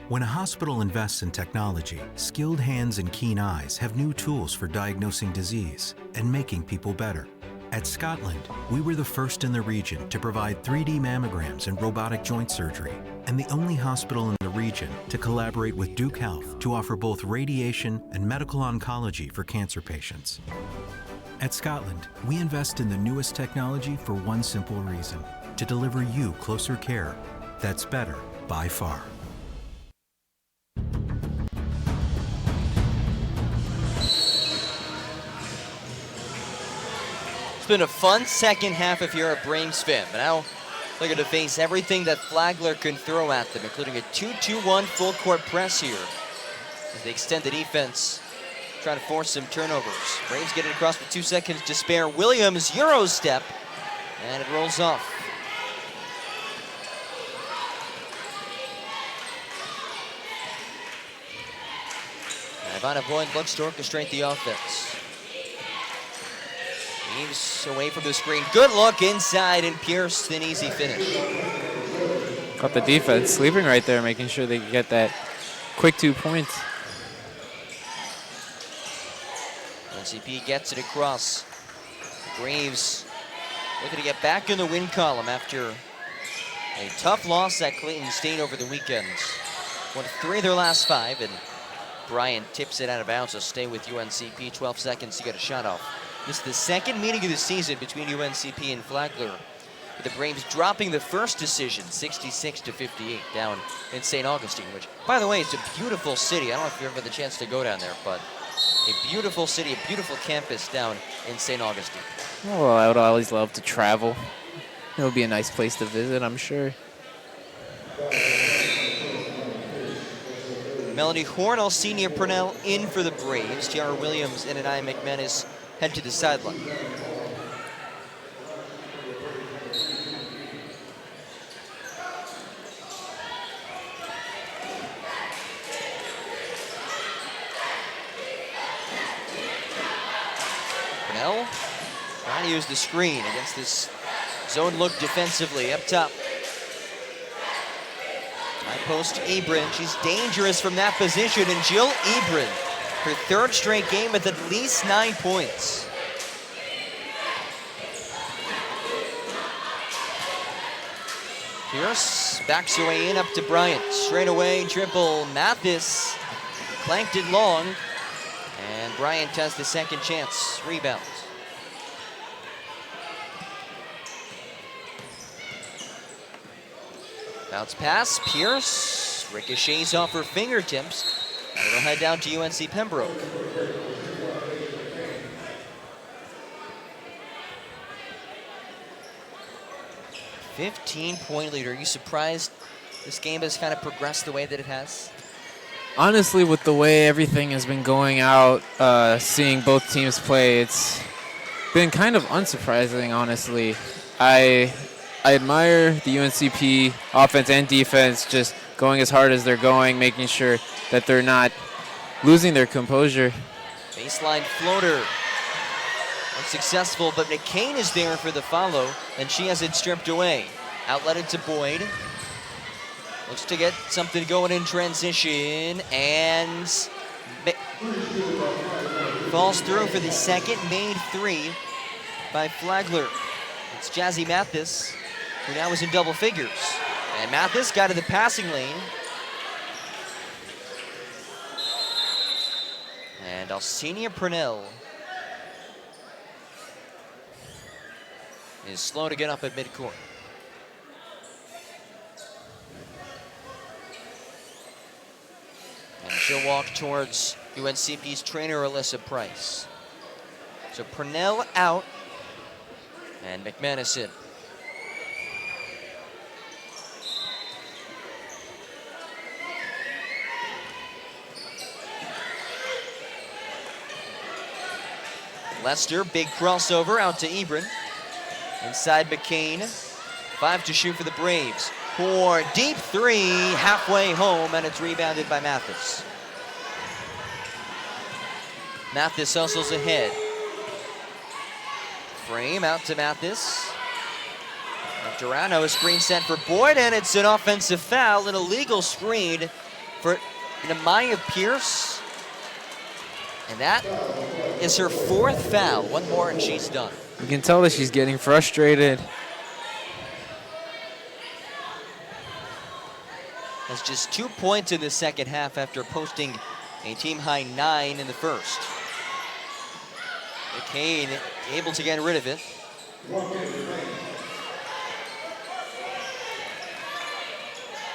When a hospital invests in technology, skilled hands and keen eyes have new tools for diagnosing disease and making people better. At Scotland, we were the first in the region to provide 3D mammograms and robotic joint surgery, and the only hospital in the region to collaborate with Duke Health to offer both radiation and medical oncology for cancer patients. At Scotland, we invest in the newest technology for one simple reason: to deliver you closer care that's better by far. It's been a fun second half if you're a Braves fan, but now they're going to face everything that Flagler can throw at them, including a 2-2-1 full court press here as they extend the defense, trying to force some turnovers. Braves get it across with 2 seconds to spare. Williams, Euro step, and it rolls off. Ivana Boyd looks to orchestrate the offense. Eaves away from the screen. Good look inside, and Pierce, an easy finish. Got the defense sleeping right there, making sure they get that quick 2 points. UNCP gets it across. Braves looking to get back in the win column after a tough loss at Clayton State over the weekend. Won 3 of their last 5, and Bryant tips it out of bounds, so stay with UNCP. 12 seconds to get a shot off. This is the second meeting of the season between UNCP and Flagler, with the Braves dropping the first decision, 66-58, down in St. Augustine, which, by the way, it's a beautiful city. I don't know if you ever had the chance to go down there, but a beautiful city, a beautiful campus down in St. Augustine. Well, I would always love to travel. It would be a nice place to visit, I'm sure. Melanie Hornell, senior Purnell, in for the Braves. Tiara Williams and Anaya McManus head to the sideline. Purnell trying to use the screen against this zone look defensively up top. High post Ebron. She's dangerous from that position, and Jill Ebron, her third straight game with at least 9 points. Pierce backs her way in up to Bryant. Straight away, dribble. Mathis clanked it long, and Bryant has the second chance. Rebound. Bounce pass, Pierce ricochets off her fingertips, and it'll head down to UNC Pembroke. A 15-point lead. Are you surprised this game has kind of progressed the way that it has? Honestly, with the way everything has been going out, seeing both teams play, it's been kind of unsurprising, honestly. I admire the UNCP offense and defense just going as hard as they're going, making sure that they're not losing their composure. Baseline floater. Unsuccessful, but McCain is there for the follow, and she has it stripped away. Outletted to Boyd. Looks to get something going in transition, and falls through for the second made three by Flagler. It's Jazzy Mathis, who now is in double figures. And Mathis got to the passing lane. And Alcina Purnell is slow to get up at midcourt. And she'll walk towards UNCP's trainer, Alyssa Price. So Purnell out, and McManus in. Lester, big crossover out to Ebron. Inside McCain. 5 to shoot for the Braves. For deep three, halfway home, and it's rebounded by Mathis. Mathis hustles ahead. Frame out to Mathis. Durano, a screen set for Boyd, and it's an offensive foul, an illegal screen for Nemaya Pierce. And that is her 4th foul. One more and she's done. You can tell that she's getting frustrated. Has just 2 points in the second half after posting a team-high 9 in the first. McCain able to get rid of it.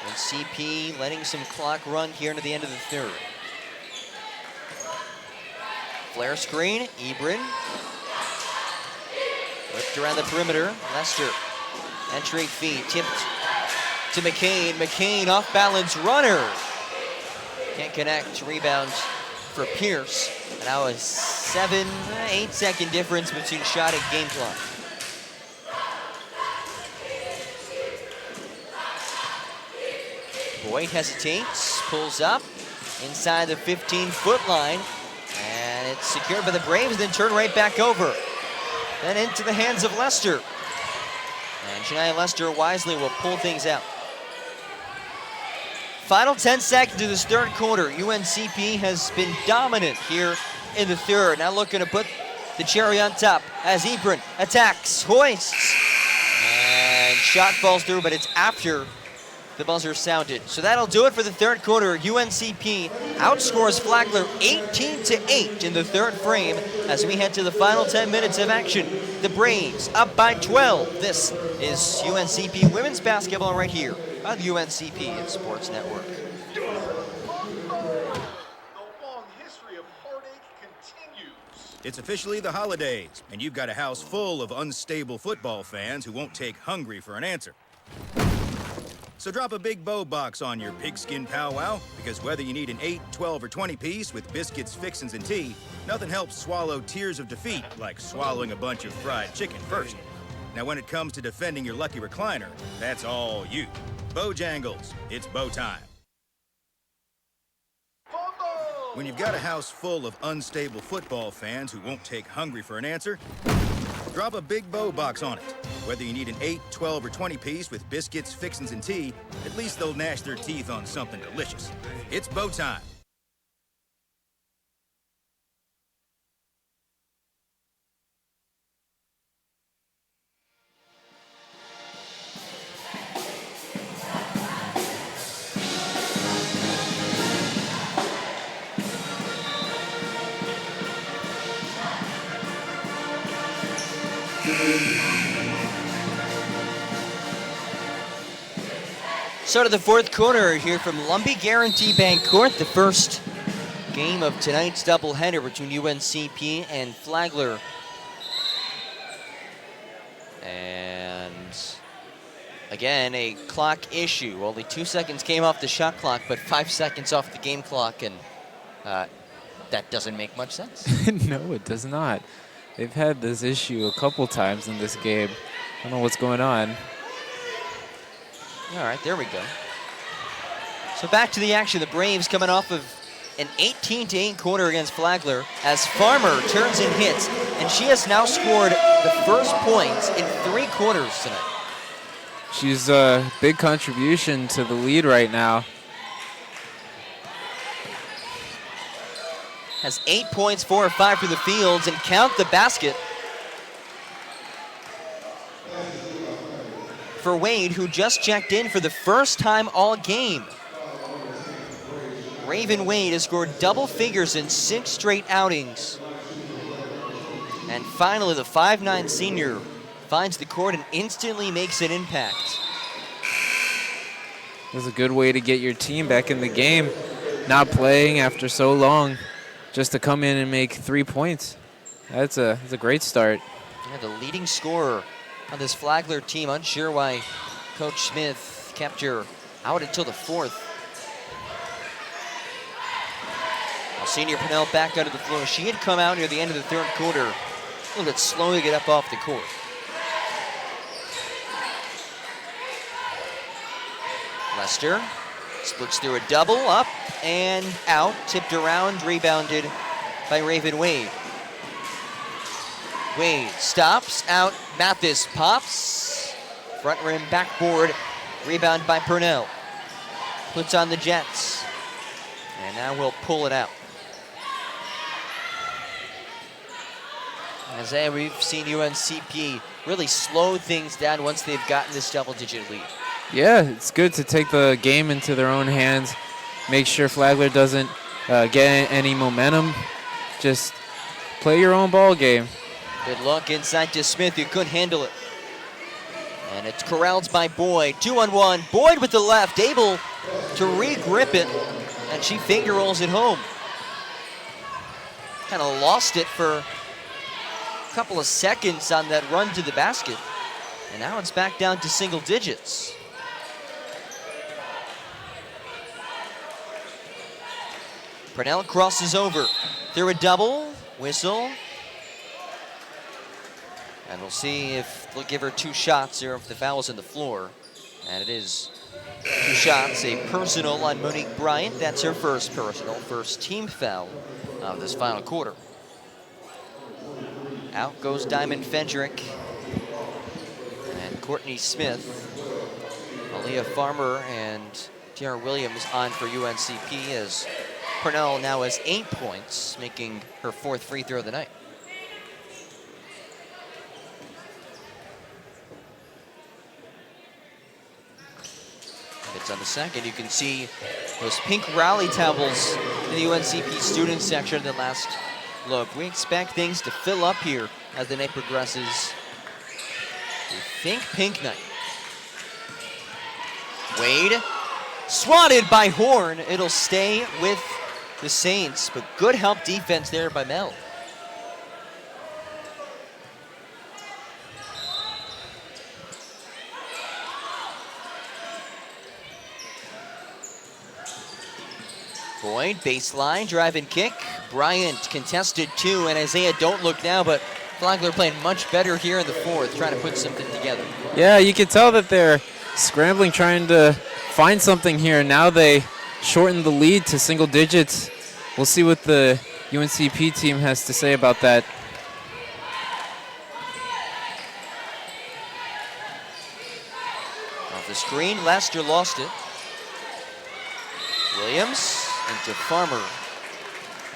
And CP letting some clock run here into the end of the third. Flare screen, Ebron. Whipped around the perimeter, Lester. Entering feed, tipped to McCain. McCain off balance runner. Can't connect, rebound for Pierce. And now a 7-8 second difference between shot and game clock. Boyd hesitates, pulls up inside the 15-foot line. And it's secured by the Braves, then turned right back over. Then into the hands of Lester. And Shania Lester wisely will pull things out. Final 10 seconds of this third quarter. UNCP has been dominant here in the third. Now looking to put the cherry on top as Ebron attacks, hoists. And shot falls through, but it's after the buzzer sounded. So that'll do it for the third quarter. UNCP outscores Flagler 18-8 in the third frame as we head to the final 10 minutes of action. The Braves up by 12. This is UNCP women's basketball right here on the UNCP Sports Network. The long history of heartache continues. It's officially the holidays, and you've got a house full of unstable football fans who won't take hungry for an answer. So drop a big bow box on your pigskin powwow, because whether you need an 8, 12, or 20 piece with biscuits, fixins, and tea, nothing helps swallow tears of defeat like swallowing a bunch of fried chicken first. Now when it comes to defending your lucky recliner, that's all you. Bojangles, it's bow time. When you've got a house full of unstable football fans who won't take hungry for an answer, drop a big bow box on it. Whether you need an 8, 12, or 20 piece with biscuits, fixins, and tea, at least they'll gnash their teeth on something delicious. It's bow time. So to the fourth quarter here from Lumbee Guarantee Bank Court, the first game of tonight's doubleheader between UNCP and Flagler. And again, a clock issue. Only 2 seconds came off the shot clock, but 5 seconds off the game clock, and that doesn't make much sense. No, it does not. They've had this issue a couple times in this game. I don't know what's going on. All right, there we go. So back to the action. The Braves coming off of an 18-8 quarter against Flagler as Farmer turns and hits, and she has now scored the first points in 3 quarters tonight. She's a big contribution to the lead right now. Has 8 points, 4 or 5 through the fields, and count the basket for Wade, who just checked in for the first time all game. Raven Wade has scored double figures in 6 straight outings. And finally, the 5'9" senior finds the court and instantly makes an impact. It was a good way to get your team back in the game, not playing after so long, just to come in and make 3 points. That's a great start. Yeah, the leading scorer on this Flagler team. Unsure why Coach Smith kept her out until the 4th. Well, senior Purnell back onto the floor. She had come out near the end of the 3rd quarter, a little bit slow to get up off the court. Lester splits through a double, up and out, tipped around, rebounded by Raven Wade. Wade stops, out, Mathis pops, front rim, backboard, rebound by Purnell. Puts on the Jets, and now we'll pull it out. As we've seen UNCP really slow things down once they've gotten this double-digit lead. Yeah, it's good to take the game into their own hands, make sure Flagler doesn't get any momentum. Just play your own ball game. Good look inside to Smith, who couldn't handle it. And it's corralled by Boyd. 2-on-1. Boyd with the left, able to re-grip it, and she finger rolls it home. Kind of lost it for a couple of seconds on that run to the basket. And now it's back down to single digits. Purnell crosses over through a double, whistle. And we'll see if they'll give her 2 shots or if the foul is on the floor. And it is 2 shots, a personal on Monique Bryant. That's her first personal, first team foul of this final quarter. Out goes Diamond Fendrick and Courtney Smith. Aaliyah Farmer and Tiara Williams on for UNCP as Purnell now has 8 points, making her 4th free throw of the night. It's on the second. You can see those pink rally towels in the UNCP student section of the last look. We expect things to fill up here as the night progresses. We think pink night. Wade, swatted by Horn. It'll stay with the Saints, but good help defense there by Mel. Boyd, baseline, drive and kick. Bryant contested 2, and Isaiah don't look now, but Flagler playing much better here in the 4th, trying to put something together. Yeah, you can tell that they're scrambling, trying to find something here. Now they shorten the lead to single digits. We'll see what the UNCP team has to say about that. Off the screen, Lester lost it. Williams into Farmer.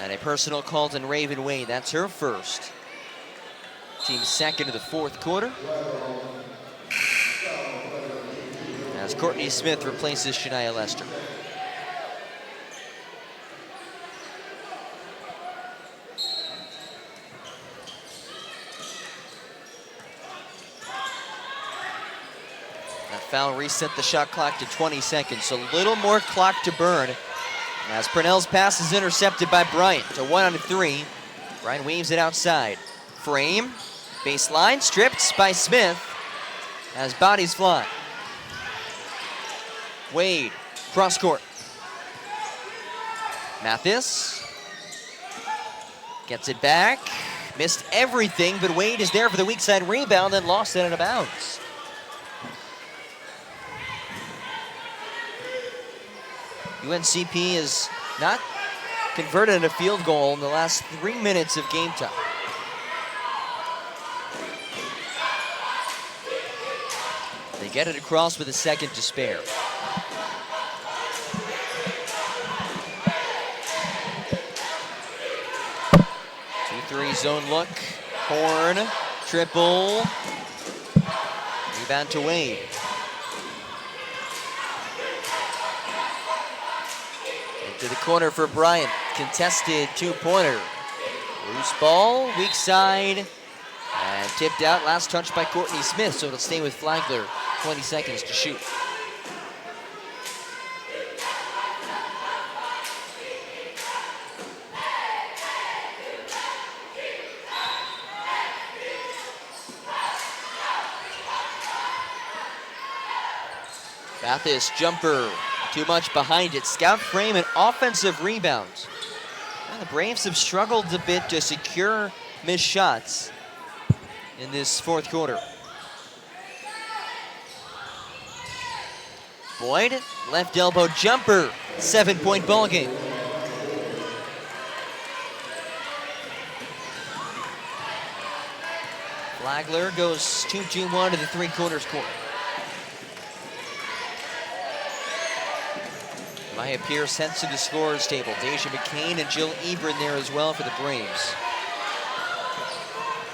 And a personal called on Raven Wade. That's her first. Team's second of the 4th quarter. As Courtney Smith replaces Shania Lester. That foul reset the shot clock to 20 seconds. So a little more clock to burn. As Purnell's pass is intercepted by Bryant. To 1-on-3. Bryant weaves it outside. Frame, baseline, stripped by Smith as bodies fly. Wade, cross court. Mathis gets it back. Missed everything, but Wade is there for the weak side rebound, then lost it out of bounds. UNCP is not converted a field goal in the last 3 minutes of game time. They get it across with a second to spare. 2-3 zone look. Horn, triple. Rebound to Wade. Into the corner for Bryant. Contested two-pointer. Loose ball, weak side. And tipped out, last touch by Courtney Smith, so it'll stay with Flagler. 20 seconds to shoot. Mathis, jumper, too much behind it. Scout frame and offensive rebound. And the Braves have struggled a bit to secure missed shots in this fourth quarter. Boyd, left elbow jumper, 7-point ball game. Flagler goes 2-2-1 to the three-quarters court. Maya Pierce heads to the scorers table. Deja McCain and Jill Ebron there as well for the Braves.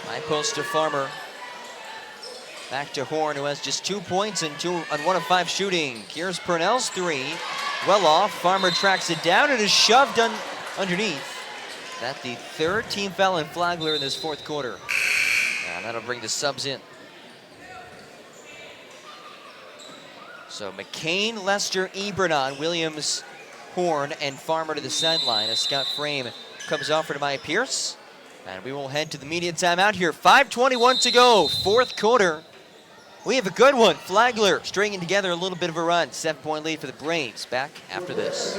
High post to Farmer. Back to Horn, who has just 2 points and 1 of 5 shooting. Here's Purnell's three. Well off. Farmer tracks it down and is shoved underneath. That's the third team foul in Flagler in this fourth quarter. And that'll bring the subs in. So McCain, Lester, Ebron on, Williams, Horn, and Farmer to the sideline as Scout frame comes off for Maya Pierce. And we will head to the media timeout here. 5:21 to go, fourth quarter. We have a good one. Flagler stringing together a little bit of a run. 7-point lead for the Braves. Back after this.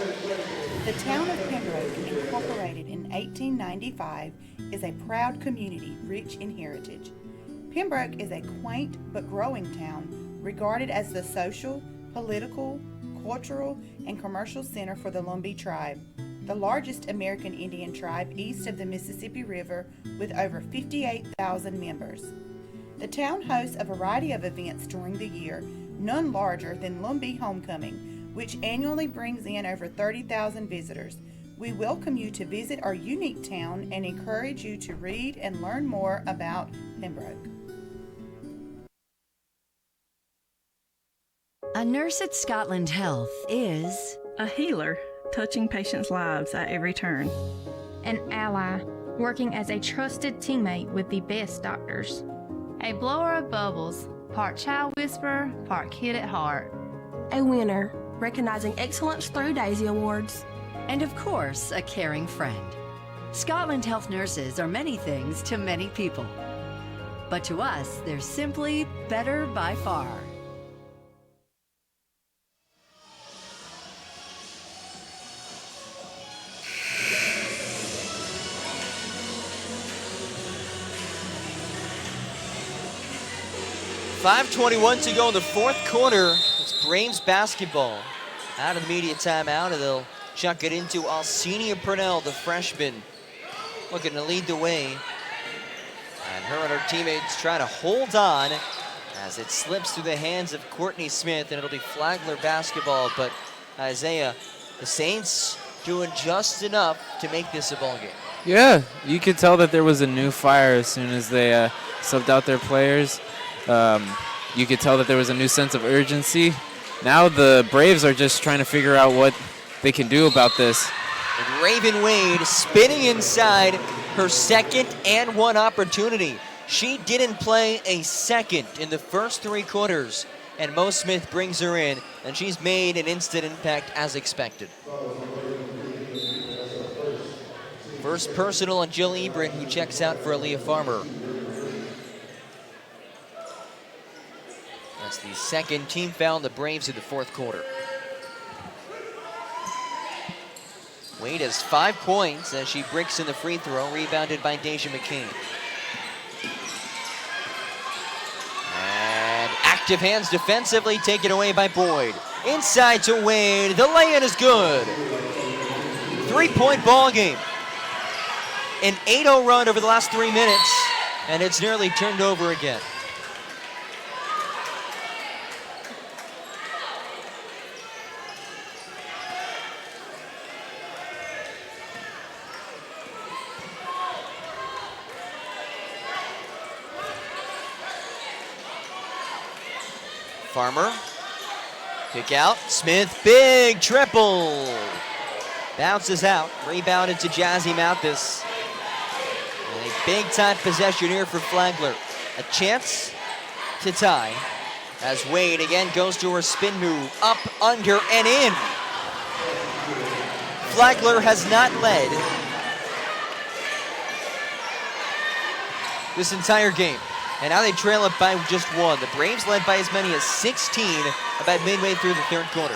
The town of Pembroke, incorporated in 1895, is a proud community rich in heritage. Pembroke is a quaint but growing town, regarded as the social, political, cultural, and commercial center for the Lumbee tribe, the largest American Indian tribe east of the Mississippi River with over 58,000 members. The town hosts a variety of events during the year, none larger than Lumbee Homecoming, which annually brings in over 30,000 visitors. We welcome you to visit our unique town and encourage you to read and learn more about Pembroke. A nurse at Scotland Health is a healer, touching patients' lives at every turn. An ally, working as a trusted teammate with the best doctors. A blower of bubbles, part child whisperer, part kid at heart. A winner, recognizing excellence through Daisy Awards. And of course, a caring friend. Scotland Health nurses are many things to many people. But to us, they're simply better by far. .521 to go in the fourth quarter. It's Braves basketball. Out of the media timeout, and they'll chuck it into Alcenia Purnell, the freshman, looking to lead the way. And her and her teammates trying to hold on as it slips through the hands of Courtney Smith, and it'll be Flagler basketball. But Isaiah, the Saints doing just enough to make this a ball game. Yeah, you could tell that there was a new fire as soon as they subbed out their players. You could tell that there was a new sense of urgency. Now the Braves are just trying to figure out what they can do about this. And Raven Wade spinning inside her second and one opportunity. She didn't play a second in the first three quarters, and Mo Smith brings her in, and she's made an instant impact as expected. First personal on Jill Ebron, who checks out for Aaliyah Farmer. That's the second team foul on the Braves in the fourth quarter. Wade has 5 points as she bricks in the free throw, rebounded by Deja McCain. And active hands defensively, taken away by Boyd. Inside to Wade, the lay-in is good. 3-point ball game. An 8-0 run over the last 3 minutes, and it's nearly turned over again. Farmer, kick out, Smith, big triple. Bounces out, rebounded to Jazzy Mathis. And a big-time possession here for Flagler. A chance to tie as Wade again goes to her spin move, up, under, and in. Flagler has not led this entire game. And now they trail it by just 1. The Braves led by as many as 16 about midway through the third quarter.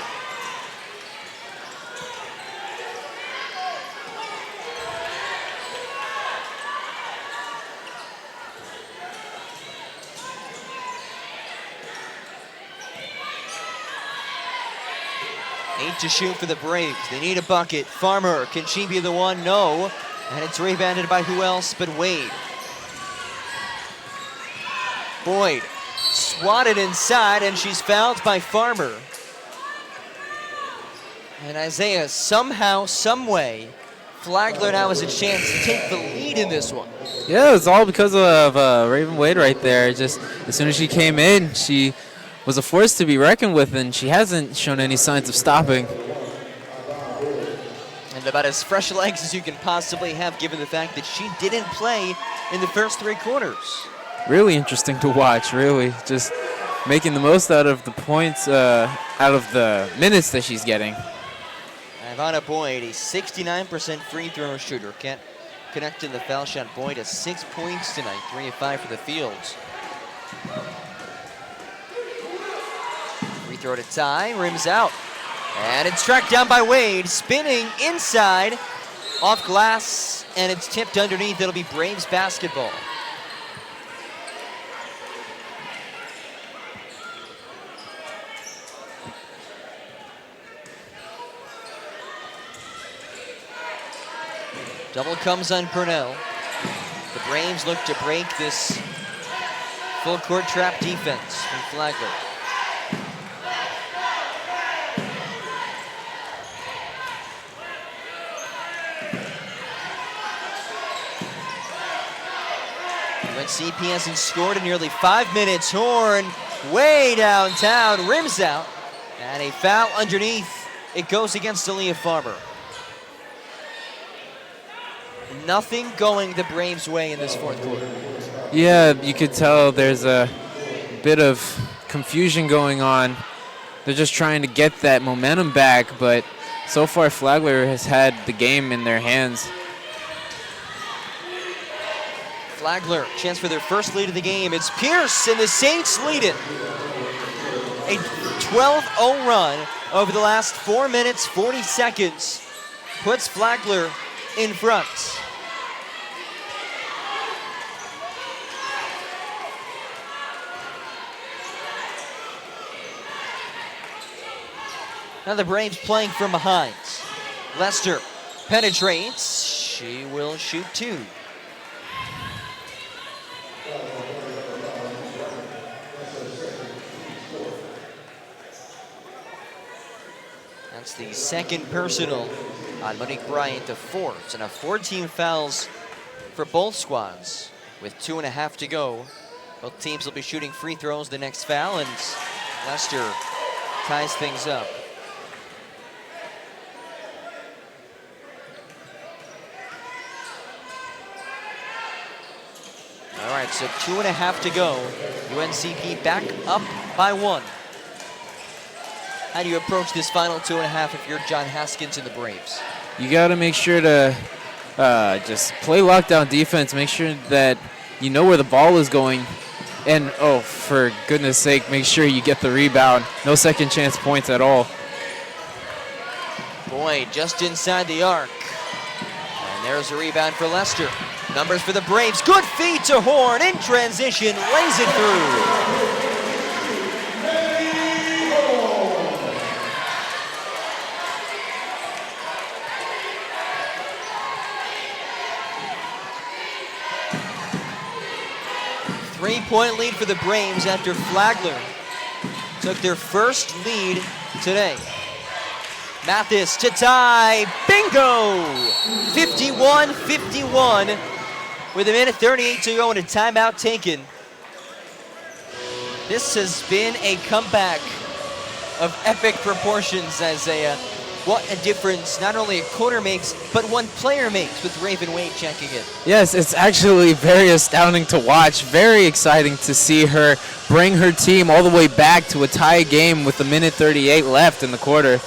Eight to shoot for the Braves. They need a bucket. Farmer, can she be the one? No. And it's rebounded by who else but Wade. Boyd swatted inside, and she's fouled by Farmer. And Isaiah, somehow, someway, Flagler now has a chance to take the lead in this one. Yeah, it's all because of Raven Wade right there. Just as soon as she came in, she was a force to be reckoned with, and she hasn't shown any signs of stopping. And about as fresh legs as you can possibly have, given the fact that she didn't play in the first 3 quarters. Really interesting to watch, really. Just making the most out of the points, out of the minutes that she's getting. Ivana Boyd, a 69% free throw shooter. Can't connect in the foul shot. Boyd has 6 points tonight, 3 of 5 for the fields. Free throw to tie, rims out. And it's tracked down by Wade, spinning inside, off glass, and it's tipped underneath. It'll be Braves basketball. Double comes on Purnell. The Braves look to break this full court trap defense from Flagler. UNCP hasn't scored in nearly 5 minutes. Horn way downtown, rims out, and a foul underneath. It goes against Aaliyah Farmer. Nothing going the Braves' way in this fourth quarter. Yeah, you could tell there's a bit of confusion going on. They're just trying to get that momentum back, but so far Flagler has had the game in their hands. Flagler, chance for their first lead of the game. It's Pierce, and the Saints lead it. A 12-0 run over the last 4 minutes, 40 seconds puts Flagler in front. Now the Braves playing from behind. Lester penetrates. She will shoot 2. That's the second personal on Monique Bryant, the 4th. And a 14 fouls for both squads with 2.5 to go. Both teams will be shooting free throws the next foul, and Lester ties things up. All right, so 2.5 to go. UNCP back up by 1. How do you approach this final 2.5 if you're John Haskins and the Braves? You got to make sure to just play lockdown defense. Make sure that you know where the ball is going. And, oh, for goodness sake, make sure you get the rebound. No second chance points at all. Boyd just inside the arc. And there's a rebound for Lester. Numbers for the Braves. Good feed to Horn in transition. Lays it through. 3-point lead for the Braves after Flagler took their first lead today. Mathis to tie, bingo! 51-51 with 1:38 to go and a timeout taken. This has been a comeback of epic proportions, Isaiah. What a difference not only a quarter makes, but one player makes with Raven Wade checking in. Yes, it's actually very astounding to watch. Very exciting to see her bring her team all the way back to a tie game with 1:38 left in the quarter.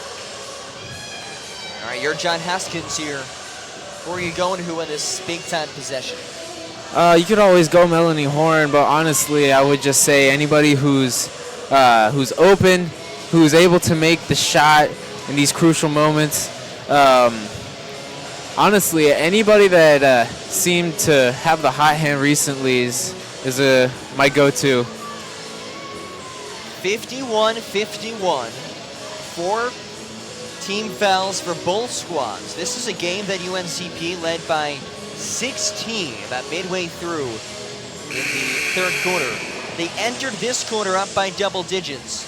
All right, you're John Haskins here. Who are you going to in this big-time possession? You could always go Melanie Horn, but honestly, I would just say anybody who's open, who's able to make the shot in these crucial moments. Honestly, anybody that seemed to have the hot hand recently is my go-to. 51-51. 4 team fouls for both squads. This is a game that UNCP led by 16 about midway through in the third quarter. They entered this quarter up by double digits,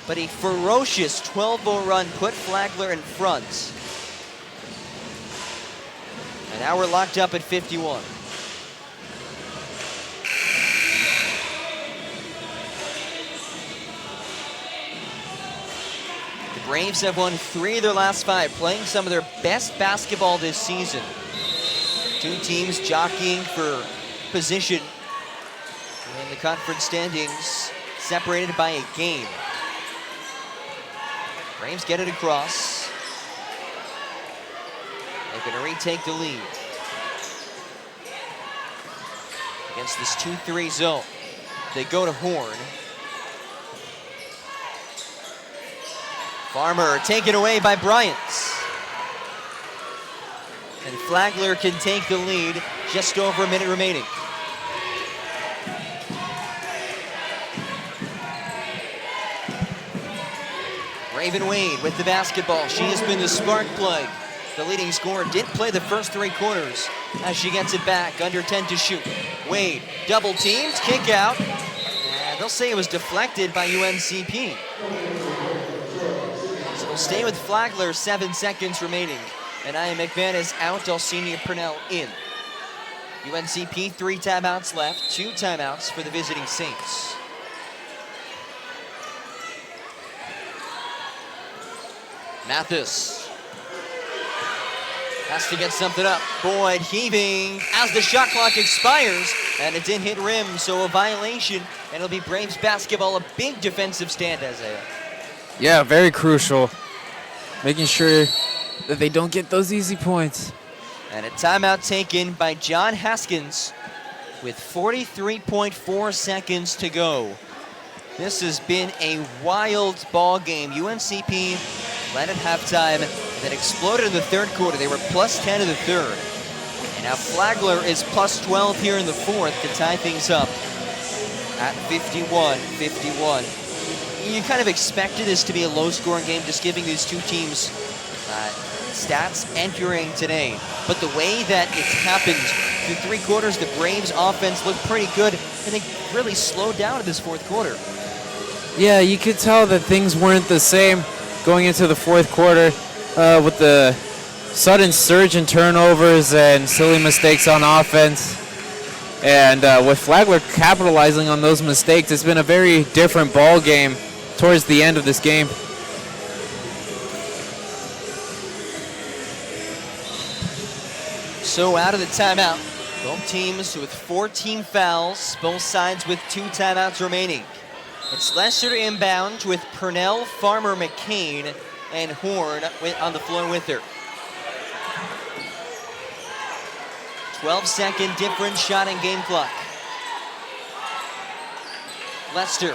but a ferocious 12-0 run put Flagler in front. And now we're locked up at 51. The Braves have won 3 of their last 5, playing some of their best basketball this season. 2 teams jockeying for position in the conference standings, separated by a game. Braves get it across. They're going to retake the lead against this 2-3 zone. They go to Horn. Farmer taken away by Bryant. And Flagler can take the lead, just over a minute remaining. Raven Wade with the basketball. She has been the spark plug. The leading scorer didn't play the first 3 quarters as she gets it back, under 10 to shoot. Wade, double teamed, kick out. And they'll say it was deflected by UNCP. So we'll stay with Flagler, 7 seconds remaining. And Aya McManus out, Dulcinea Purnell in. UNCP 3 timeouts left, 2 timeouts for the visiting Saints. Mathis has to get something up. Boyd heaving as the shot clock expires, and it didn't hit rim, so a violation, and it'll be Braves basketball, a big defensive stand, Isaiah. Yeah, very crucial. Making sure that they don't get those easy points. And a timeout taken by John Haskins with 43.4 seconds to go. This has been a wild ball game. UNCP led at halftime, then exploded in the third quarter. They were plus 10 in the third. And now Flagler is plus 12 here in the fourth to tie things up at 51-51. You kind of expected this to be a low-scoring game, just giving these 2 teams stats entering today. But the way that it's happened through 3 quarters, the Braves offense looked pretty good, and they really slowed down in this fourth quarter. Yeah, you could tell that things weren't the same going into the fourth quarter with the sudden surge in turnovers and silly mistakes on offense. And with Flagler capitalizing on those mistakes, it's been a very different ball game towards the end of this game. So out of the timeout, both teams with 14 fouls, both sides with 2 timeouts remaining. It's Lester to inbound with Purnell, Farmer, McCain, and Horn on the floor with her. 12-second difference, shot and game clock. Lester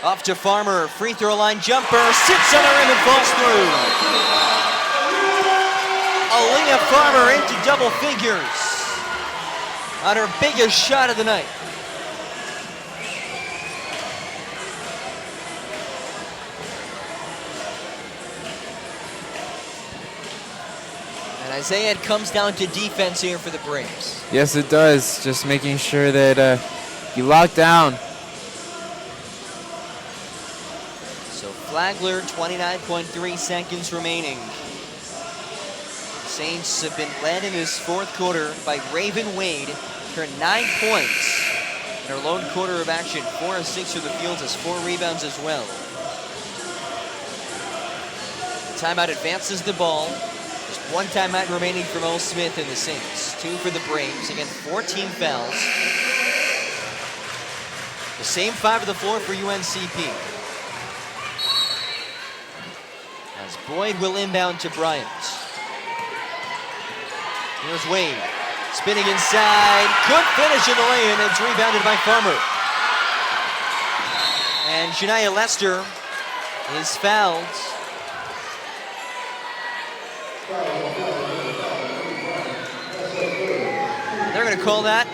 off to Farmer, free throw line jumper, sits on the rim and falls through. Aaliyah Farmer into double figures on her biggest shot of the night. And Isaiah, it comes down to defense here for the Braves. Yes, it does. Just making sure that You lock down. So Flagler, 29.3 seconds remaining. Saints have been led in this fourth quarter by Raven Wade for 9 points. In her lone quarter of action, 4 of 6 from the field, has 4 rebounds as well. The timeout advances the ball. Just 1 timeout remaining for Mo Smith and the Saints. 2 for the Braves. Again, 14 fouls. The same 5 of the floor for UNCP. As Boyd will inbound to Bryant. Here's Wade. Spinning inside. Good finish in the lane. It's rebounded by Farmer. And Shania Lester is fouled. They're going to call that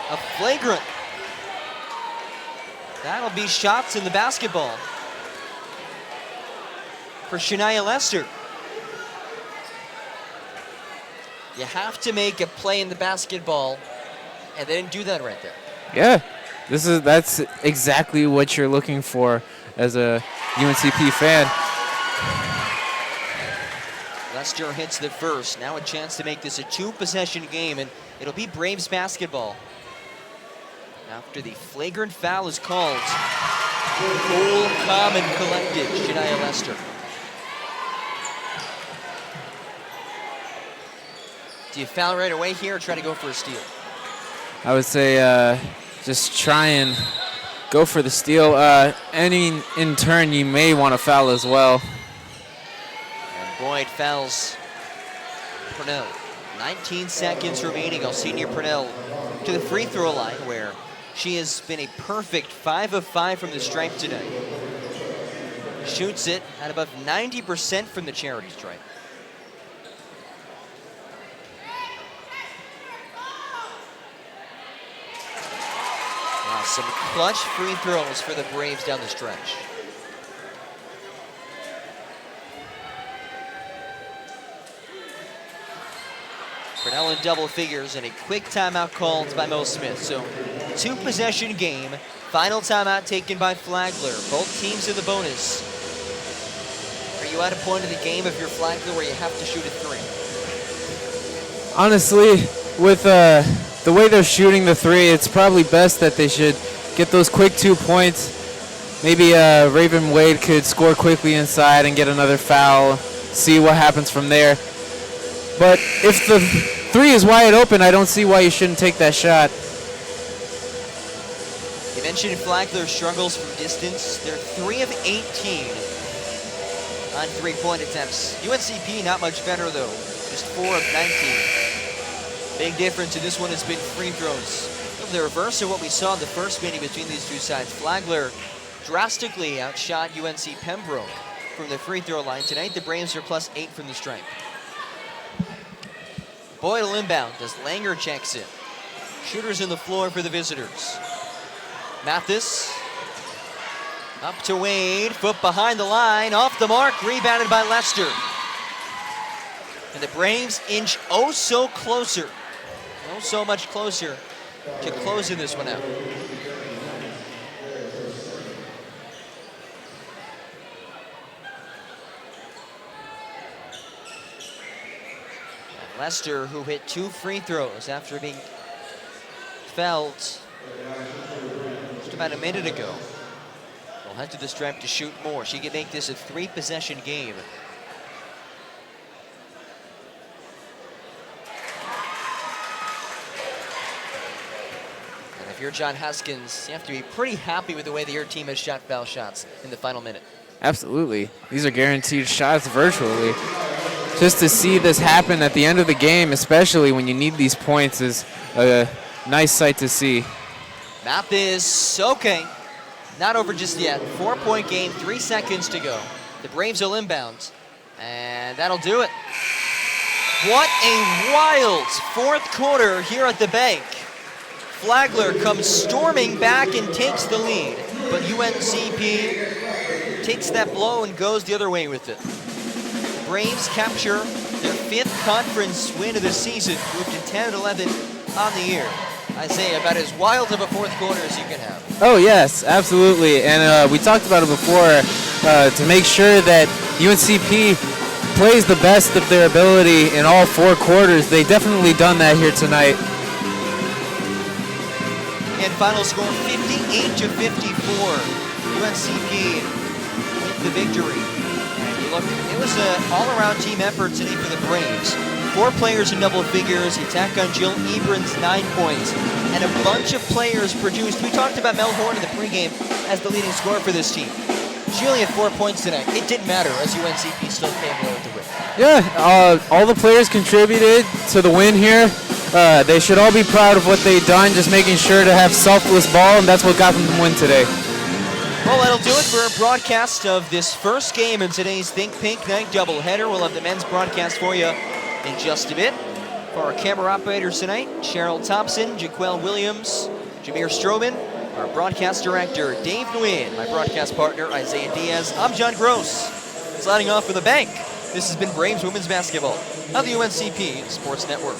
a flagrant. That'll be shots in the basketball for Shania Lester. You have to make a play in the basketball, and they didn't do that right there. Yeah, that's exactly what you're looking for as a UNCP fan. Lester hits the first. Now a chance to make this a 2-possession game, and it'll be Braves basketball. After the flagrant foul is called, cool, calm, and collected, Shania Lester. Do you foul right away here or try to go for a steal? I would say just try and go for the steal. And in turn, you may want to foul as well. And Boyd fouls Purnell. 19 seconds remaining. Senior Purnell to the free throw line, where she has been a perfect 5 of 5 from the stripe today. Shoots it at above 90% from the charity stripe. Some clutch free throws for the Braves down the stretch. Purnell in double figures, and a quick timeout called by Mo Smith. So 2-possession game. Final timeout taken by Flagler. Both teams in the bonus. Are you at a point in the game if you're Flagler where you have to shoot a 3? Honestly, with the way they're shooting the 3, it's probably best that they should get those quick 2 points. Maybe Raven Wade could score quickly inside and get another foul, see what happens from there. But if the 3 is wide open, I don't see why you shouldn't take that shot. You mentioned Flagler struggles from distance. They're 3 of 18 on 3-point attempts. UNCP not much better though, just 4 of 19. Big difference in this one has been free throws. The reverse of what we saw in the first meeting between these two sides. Flagler drastically outshot UNC Pembroke from the free throw line. Tonight the Braves are +8 from the stripe. Boyd will inbound as Langer checks in. Shooters in the floor for the visitors. Mathis up to Wade, foot behind the line, off the mark, rebounded by Lester. And the Braves inch oh so closer, oh so much closer to closing this one out. And Lester, who hit 2 free throws after being fouled just about a minute ago, will head to the stripe to shoot more. She can make this a 3-possession game. If you're John Haskins, you have to be pretty happy with the way that your team has shot foul shots in the final minute. Absolutely. These are guaranteed shots virtually. Just to see this happen at the end of the game, especially when you need these points, is a nice sight to see. Mathis, okay. Not over just yet. 4-point game, 3 seconds to go. The Braves will inbound, and that'll do it. What a wild fourth quarter here at the bank. Flagler comes storming back and takes the lead, but UNCP takes that blow and goes the other way with it. Braves capture their 5th conference win of the season, moved to 10-11 on the year. Isaiah, about as wild of a fourth quarter as you can have. Oh, yes, absolutely. And we talked about it before to make sure that UNCP plays the best of their ability in all 4 quarters. They definitely done that here tonight. And final score 58-54. UNCP with the victory. And you look, it was an all-around team effort today for the Braves. 4 players in double figures. The attack on Jill Ebron's 9 points. And a bunch of players produced. We talked about Mel Horn in the pregame as the leading scorer for this team. She only had 4 points tonight. It didn't matter as UNCP still came away with the win. Yeah, all the players contributed to the win here. They should all be proud of what they've done, just making sure to have selfless ball, and that's what got them the win today. Well, that'll do it for our broadcast of this first game in today's Think Pink Night doubleheader. We'll have the men's broadcast for you in just a bit. For our camera operators tonight, Cheryl Thompson, Jaquel Williams, Jameer Strobin, our broadcast director, Dave Nguyen, my broadcast partner, Isaiah Diaz. I'm John Gross, signing off for the bank. This has been Braves Women's Basketball on the UNCP Sports Network.